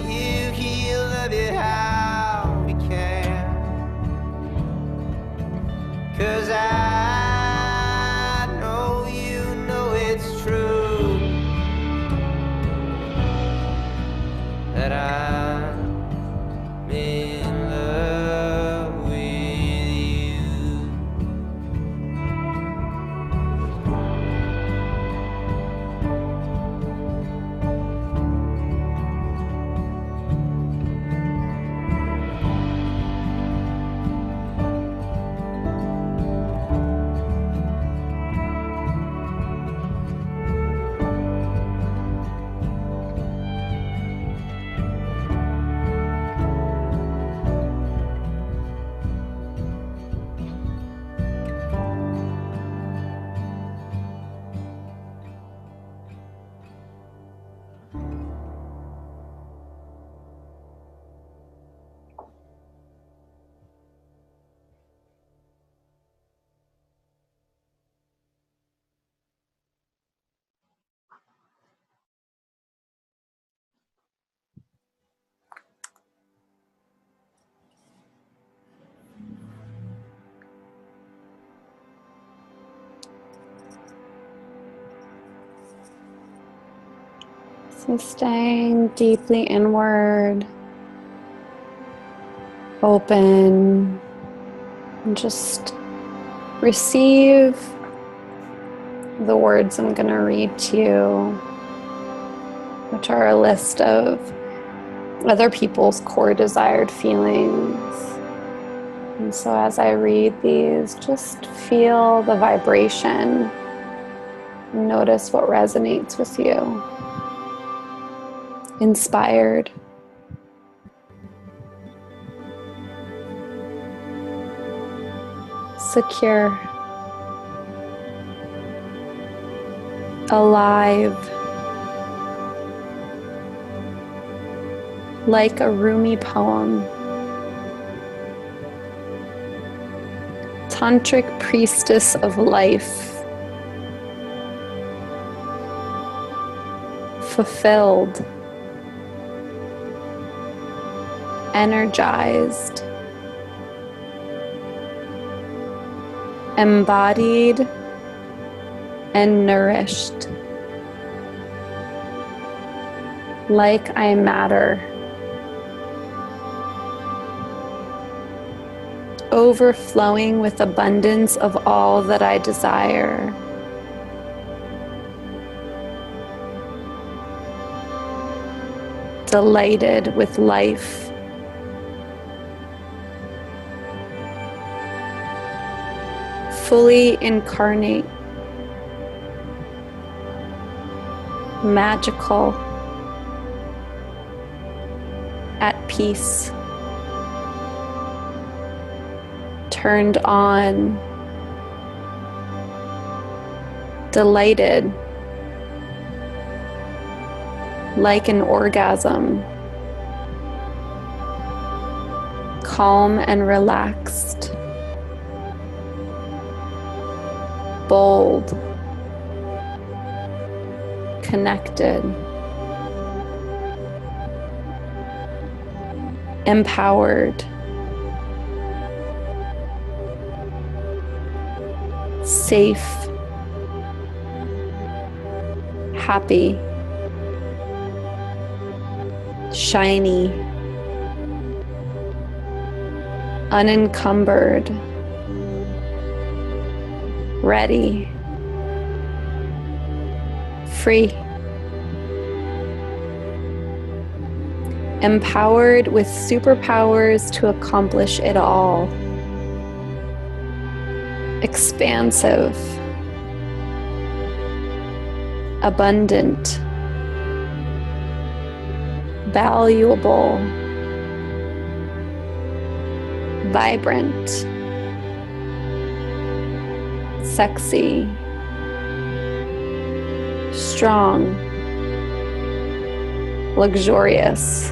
you he'll love you how he can. 'Cause I know you know it's true that I'm in love with you. So staying deeply inward, open, and just receive the words I'm going to read to you, which are a list of other people's core desired feelings. And so as I read these, just feel the vibration. Notice what resonates with you. Inspired, secure, alive, like a Rumi poem, tantric priestess of life, fulfilled, energized, embodied, and nourished, like I matter, overflowing with abundance of all that I desire. Delighted with life. Fully incarnate. Magical. At peace. Turned on. Delighted. Like an orgasm. Calm and relaxed. Bold. Connected. Empowered. Safe. Happy. Shiny. Unencumbered. Ready. Free. Empowered with superpowers to accomplish it all. Expansive. Abundant. Valuable. Vibrant. Sexy. Strong. Luxurious.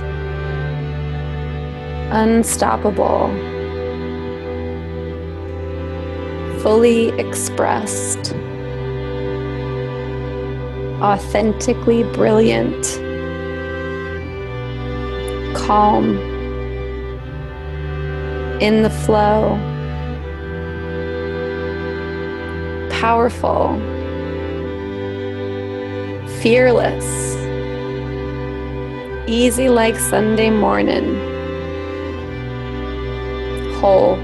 Unstoppable. fully expressed, authentically brilliant, calm, in the flow, powerful, fearless, easy like Sunday morning, whole,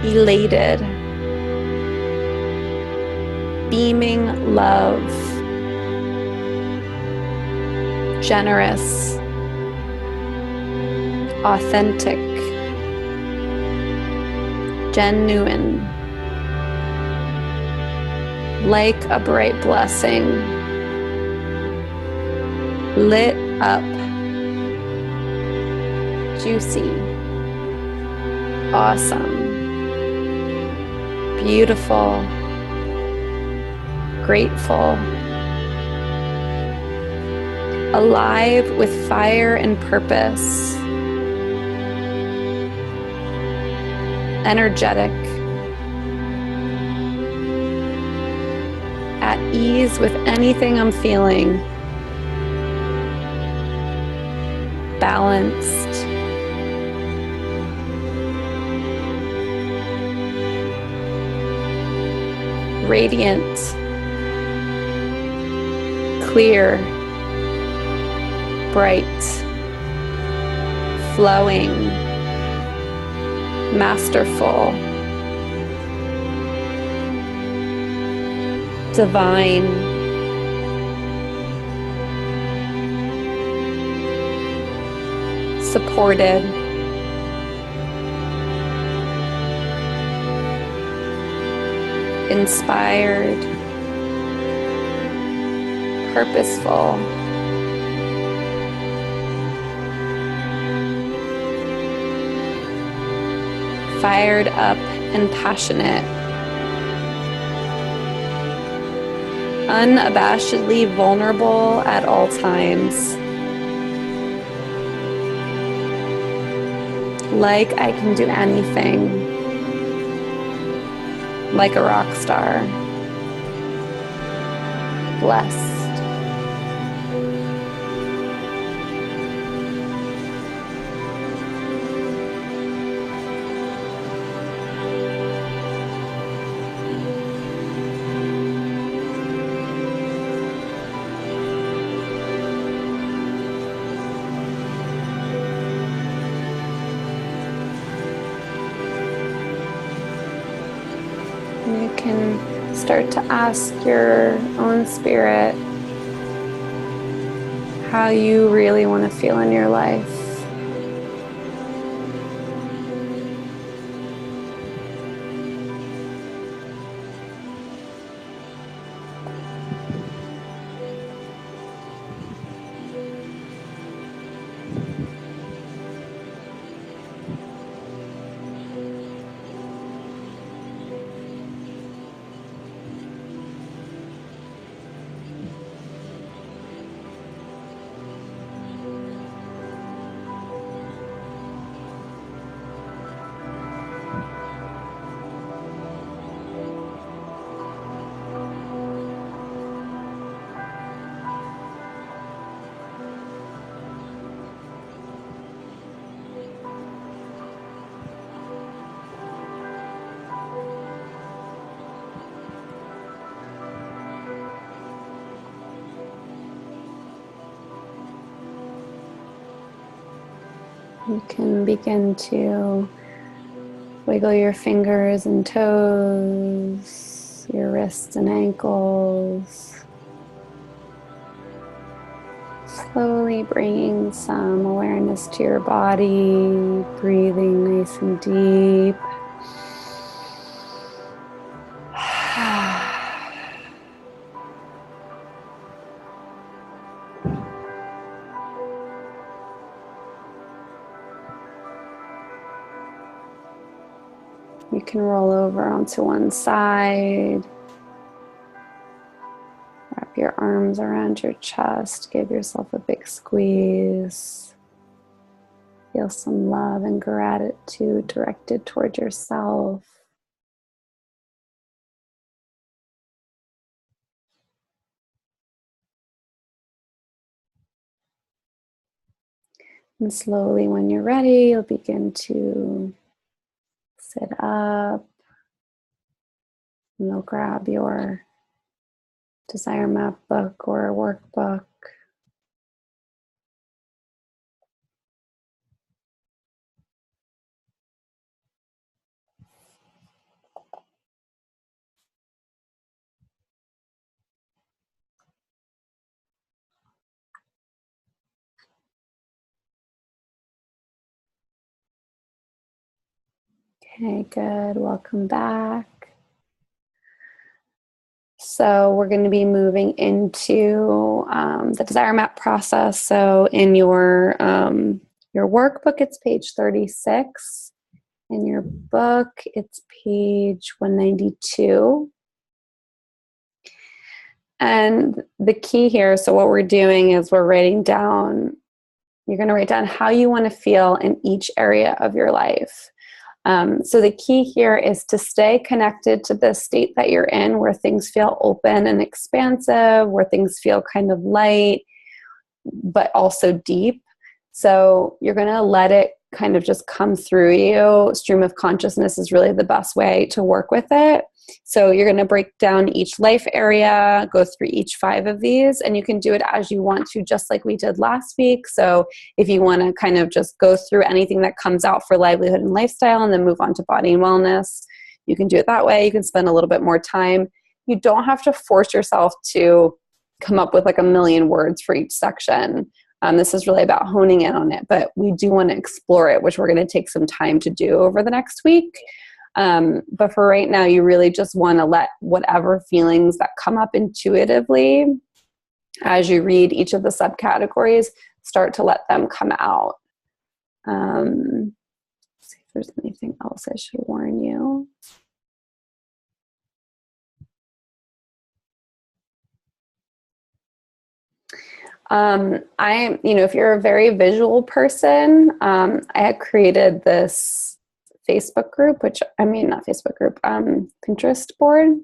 elated, beaming love, generous, authentic, genuine, like a bright blessing, lit up, juicy, awesome, beautiful, grateful, alive with fire and purpose, energetic, at ease with anything I'm feeling, balanced, radiant, clear, bright, flowing, masterful, divine, supported, inspired, purposeful, fired up and passionate, unabashedly vulnerable at all times, like I can do anything, like a rock star, blessed. You can start to ask your own spirit how you really want to feel in your life. You can begin to wiggle your fingers and toes, your wrists and ankles, slowly bringing some awareness to your body, breathing nice and deep. You can roll over onto one side, wrap your arms around your chest, give yourself a big squeeze. Feel some love and gratitude directed toward yourself. And slowly, when you're ready, you'll begin to sit up. And you'll grab your Desire Map book or workbook. Okay, good. Welcome back. So we're going to be moving into the Desire Map process. So in your workbook, it's page 36. In your book, it's page 192. And the key here, so what we're doing is we're writing down, you're going to write down how you want to feel in each area of your life. So the key here is to stay connected to the state that you're in, where things feel open and expansive, where things feel kind of light, but also deep. So you're going to let it kind of just come through you. Stream of consciousness is really the best way to work with it. So you're going to break down each life area, go through each 5 of these, and you can do it as you want to, just like we did last week. So if you want to kind of just go through anything that comes out for livelihood and lifestyle and then move on to body and wellness, you can do it that way. You can spend a little bit more time. You don't have to force yourself to come up with like a million words for each section. This is really about honing in on it, but we do want to explore it, which we're going to take some time to do over the next week. But for right now, you really just want to let whatever feelings that come up intuitively as you read each of the subcategories, start to let them come out. See if there's anything else I should warn you. If you're a very visual person, I had created this Facebook group, Pinterest board.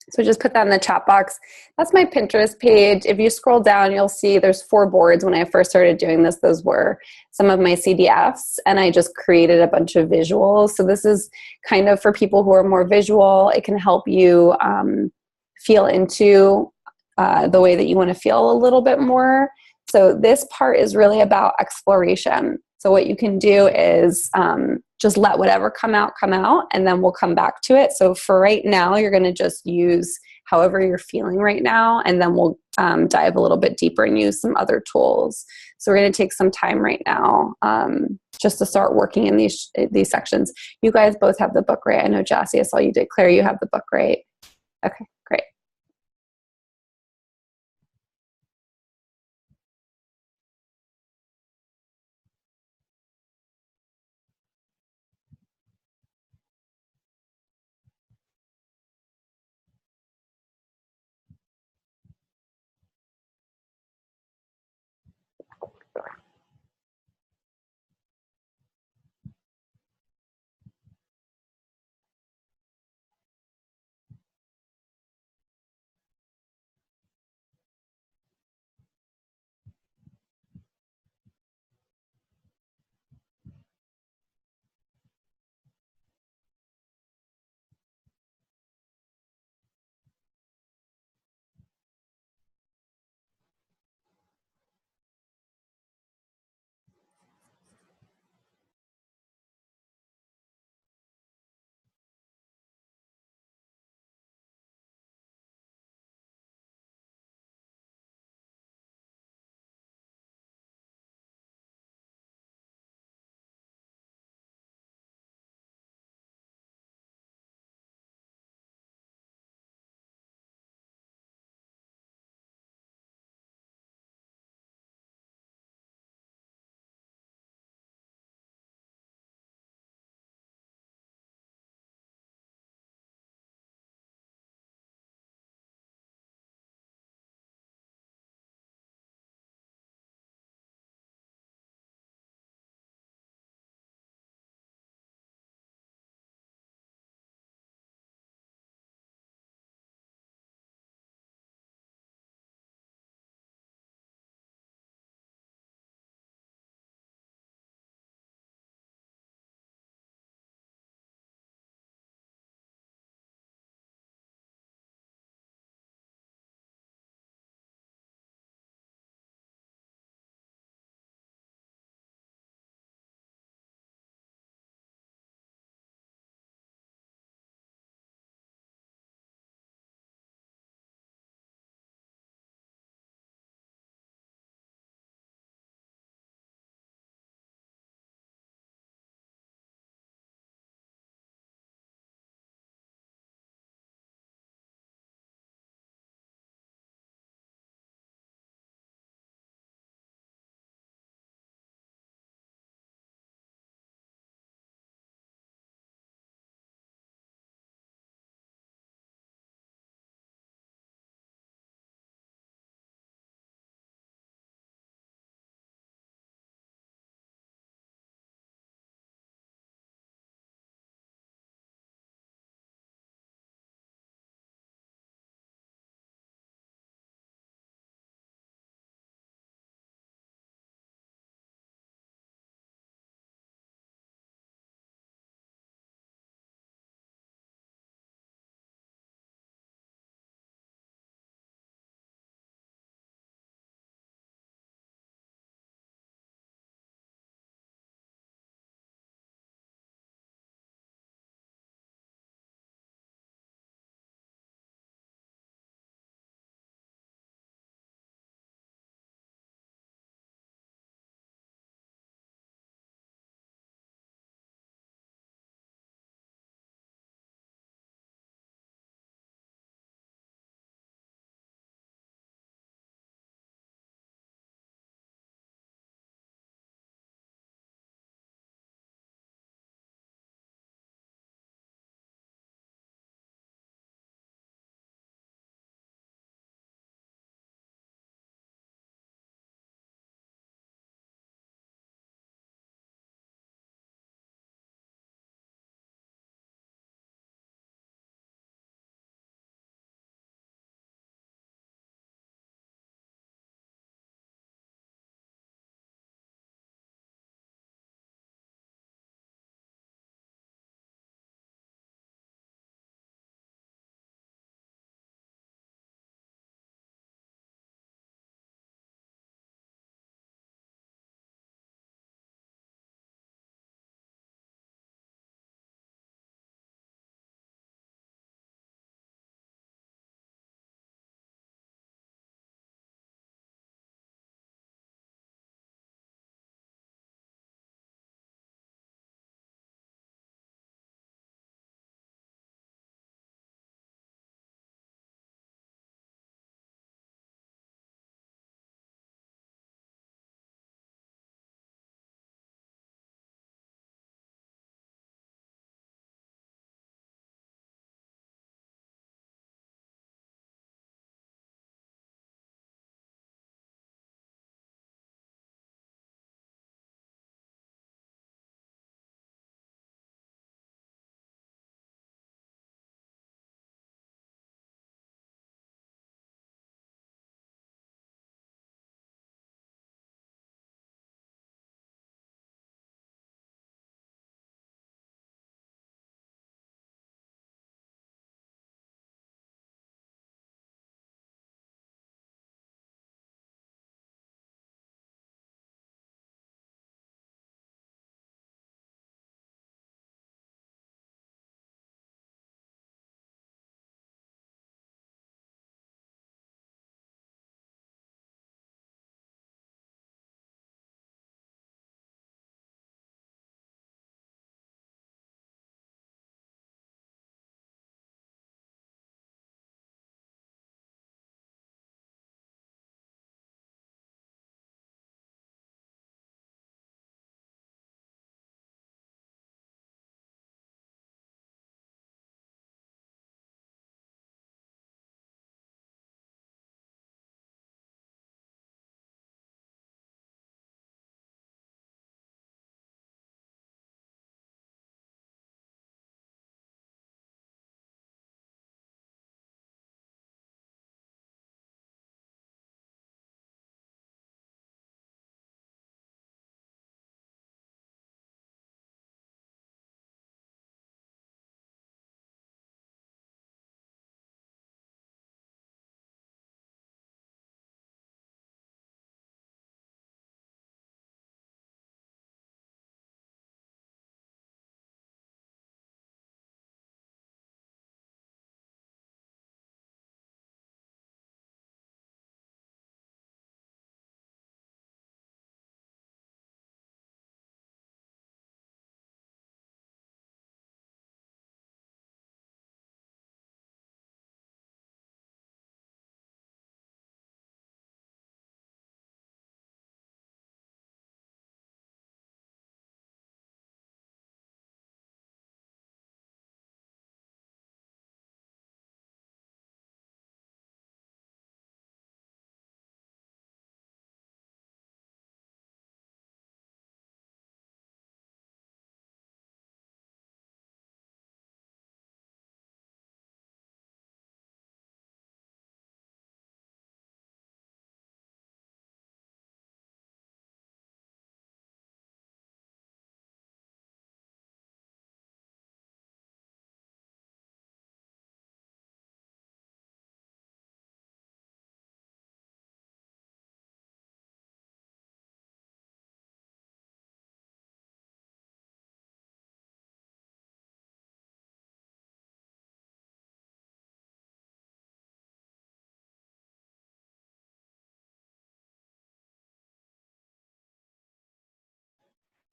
So just put that in the chat box. That's my Pinterest page. If you scroll down, you'll see there's 4 boards. When I first started doing this, those were some of my CDFs, and I just created a bunch of visuals. So this is kind of for people who are more visual. It can help you feel into the way that you want to feel a little bit more. So this part is really about exploration. So what you can do is just let whatever come out, and then we'll come back to it. So for right now, you're going to just use however you're feeling right now, and then we'll dive a little bit deeper and use some other tools. So we're going to take some time right now just to start working in these sections. You guys both have the book, right? I know, Jassy, I saw you did. Claire, you have the book, right? Okay, great.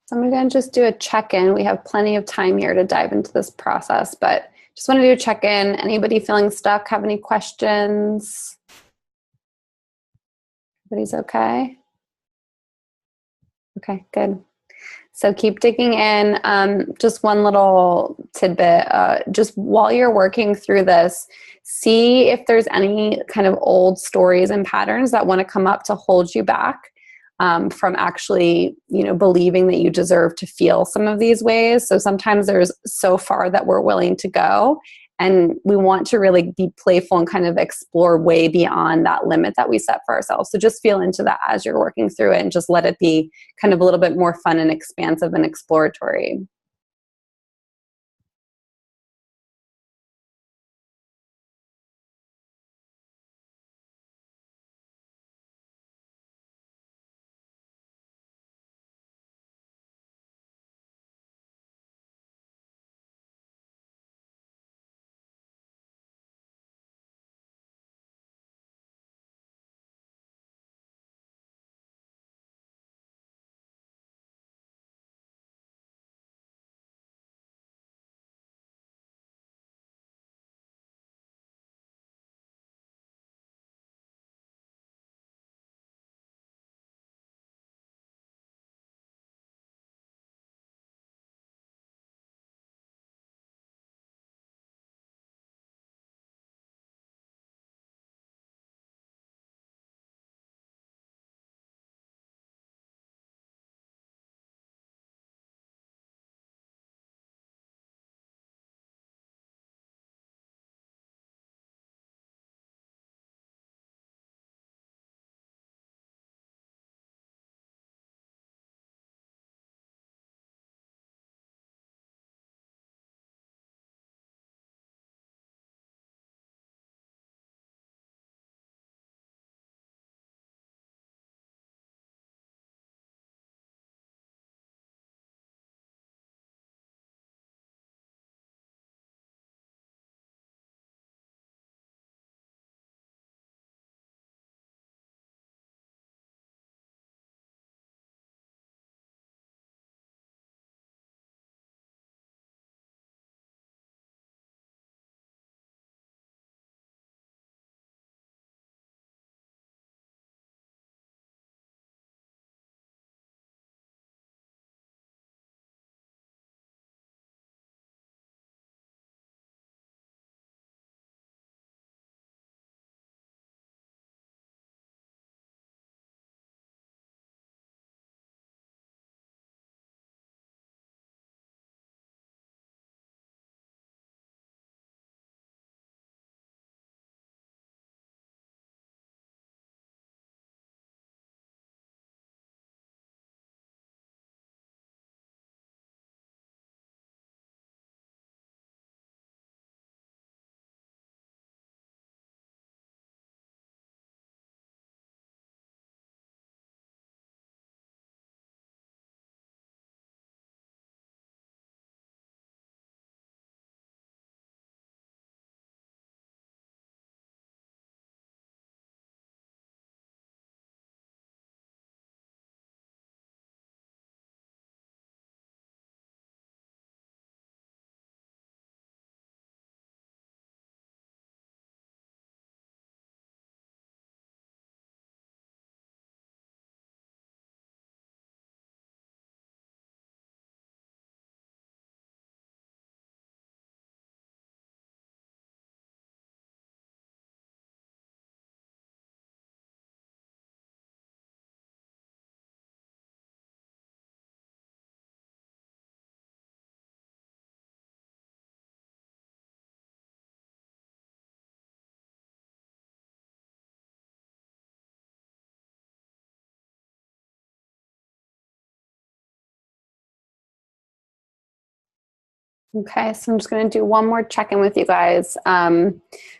So I'm going to just do a check-in. We have plenty of time here to dive into this process, but just want to do a check-in. Anybody feeling stuck? Have any questions? Everybody's okay? Okay, good. So keep digging in. Just one little tidbit. Just while you're working through this, see if there's any kind of old stories and patterns that want to come up to hold you back from actually, believing that you deserve to feel some of these ways. So sometimes there's so far that we're willing to go, and we want to really be playful and kind of explore way beyond that limit that we set for ourselves. So just feel into that as you're working through it, and just let it be kind of a little bit more fun and expansive and exploratory. Okay, so I'm just going to do one more check-in with you guys.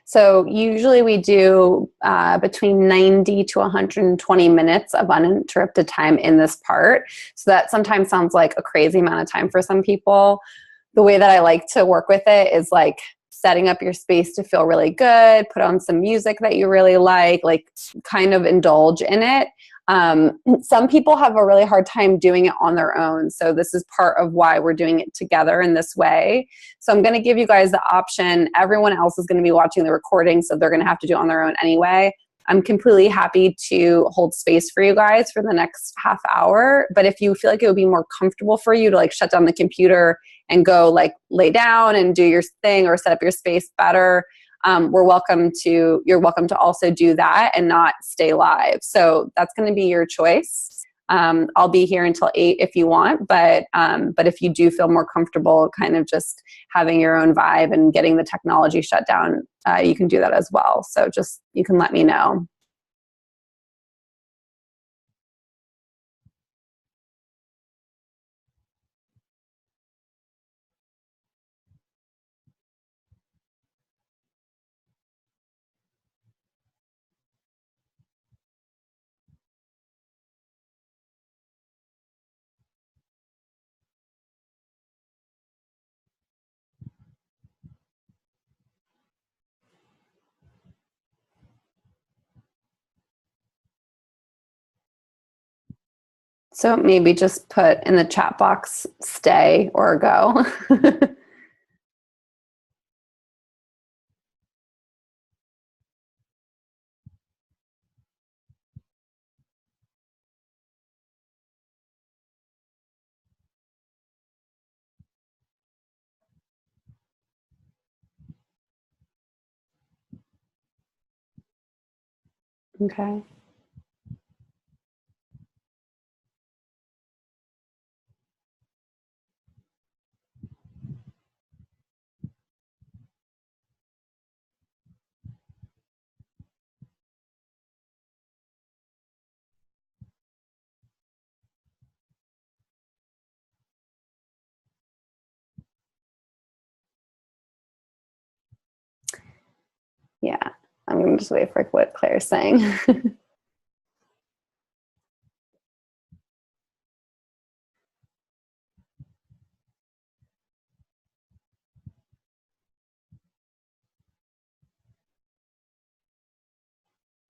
So usually we do between 90 to 120 minutes of uninterrupted time in this part. So that sometimes sounds like a crazy amount of time for some people. The way that I like to work with it is like setting up your space to feel really good, put on some music that you really like kind of indulge in it. Some people have a really hard time doing it on their own. So this is part of why we're doing it together in this way. So I'm going to give you guys the option. Everyone else is going to be watching the recording, so they're going to have to do it on their own anyway. I'm completely happy to hold space for you guys for the next half hour. But if you feel like it would be more comfortable for you to like shut down the computer and go like lay down and do your thing or set up your space better, you're welcome to also do that and not stay live. So that's going to be your choice. I'll be here until 8 if you want, but if you do feel more comfortable kind of just having your own vibe and getting the technology shut down, you can do that as well. So just, you can let me know. So maybe just put in the chat box, stay or go. Okay. Yeah, I'm going to just wait for what Claire's saying.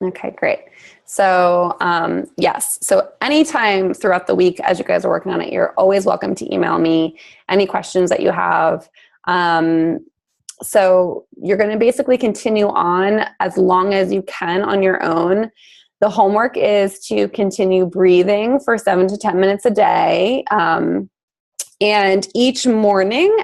Okay, great. So yes, so anytime throughout the week as you guys are working on it, you're always welcome to email me any questions that you have. So you're going to basically continue on as long as you can on your own. The homework is to continue breathing for 7 to 10 minutes a day. And each morning,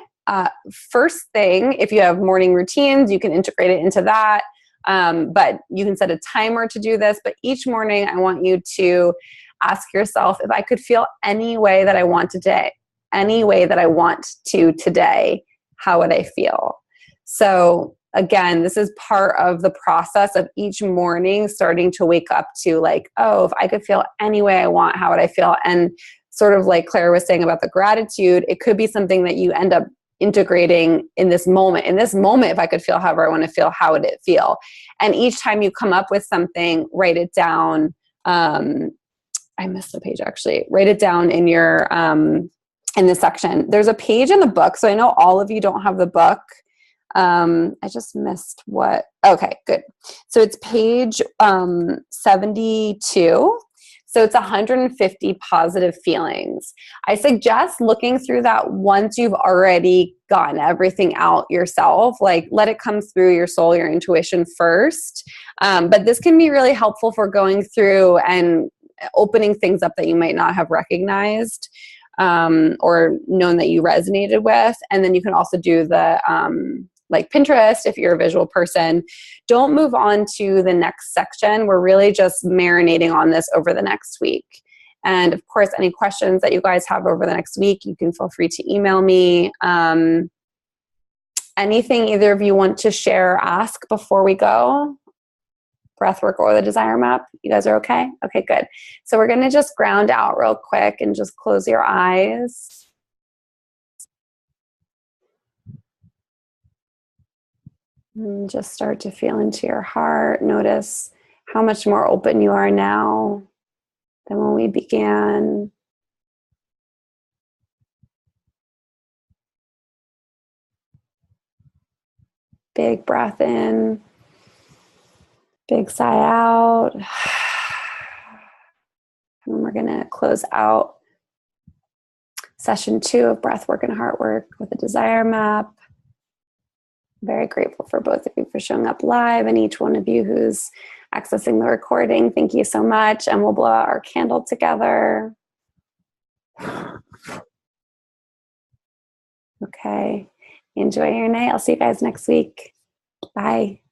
first thing, if you have morning routines, you can integrate it into that. But you can set a timer to do this. But each morning, I want you to ask yourself, if I could feel any way that I want today, any way that I want to today, how would I feel? So again, this is part of the process of each morning starting to wake up to like, oh, if I could feel any way I want, how would I feel? And sort of like Claire was saying about the gratitude, it could be something that you end up integrating in this moment. In this moment, if I could feel however I want to feel, how would it feel? And each time you come up with something, write it down. I missed the page actually. Write it down in your in this section. There's a page in the book. So I know all of you don't have the book. I just missed what. Okay, good. So it's page 72. So it's 150 positive feelings. I suggest looking through that once you've already gotten everything out yourself. Like let it come through your soul, your intuition first. But this can be really helpful for going through and opening things up that you might not have recognized or known that you resonated with. And then you can also do the like Pinterest, if you're a visual person. Don't move on to the next section. We're really just marinating on this over the next week. And of course, any questions that you guys have over the next week, you can feel free to email me. Anything either of you want to share or ask before we go? Breathwork or the desire map? You guys are okay? Okay, good. So we're going to just ground out real quick and just close your eyes. And just start to feel into your heart. Notice how much more open you are now than when we began. Big breath in, big sigh out. And we're going to close out session 2 of Breathwork and Heartwork with a desire map. Very grateful for both of you for showing up live, and each one of you who's accessing the recording. Thank you so much. And we'll blow out our candle together. Okay. Enjoy your night. I'll see you guys next week. Bye.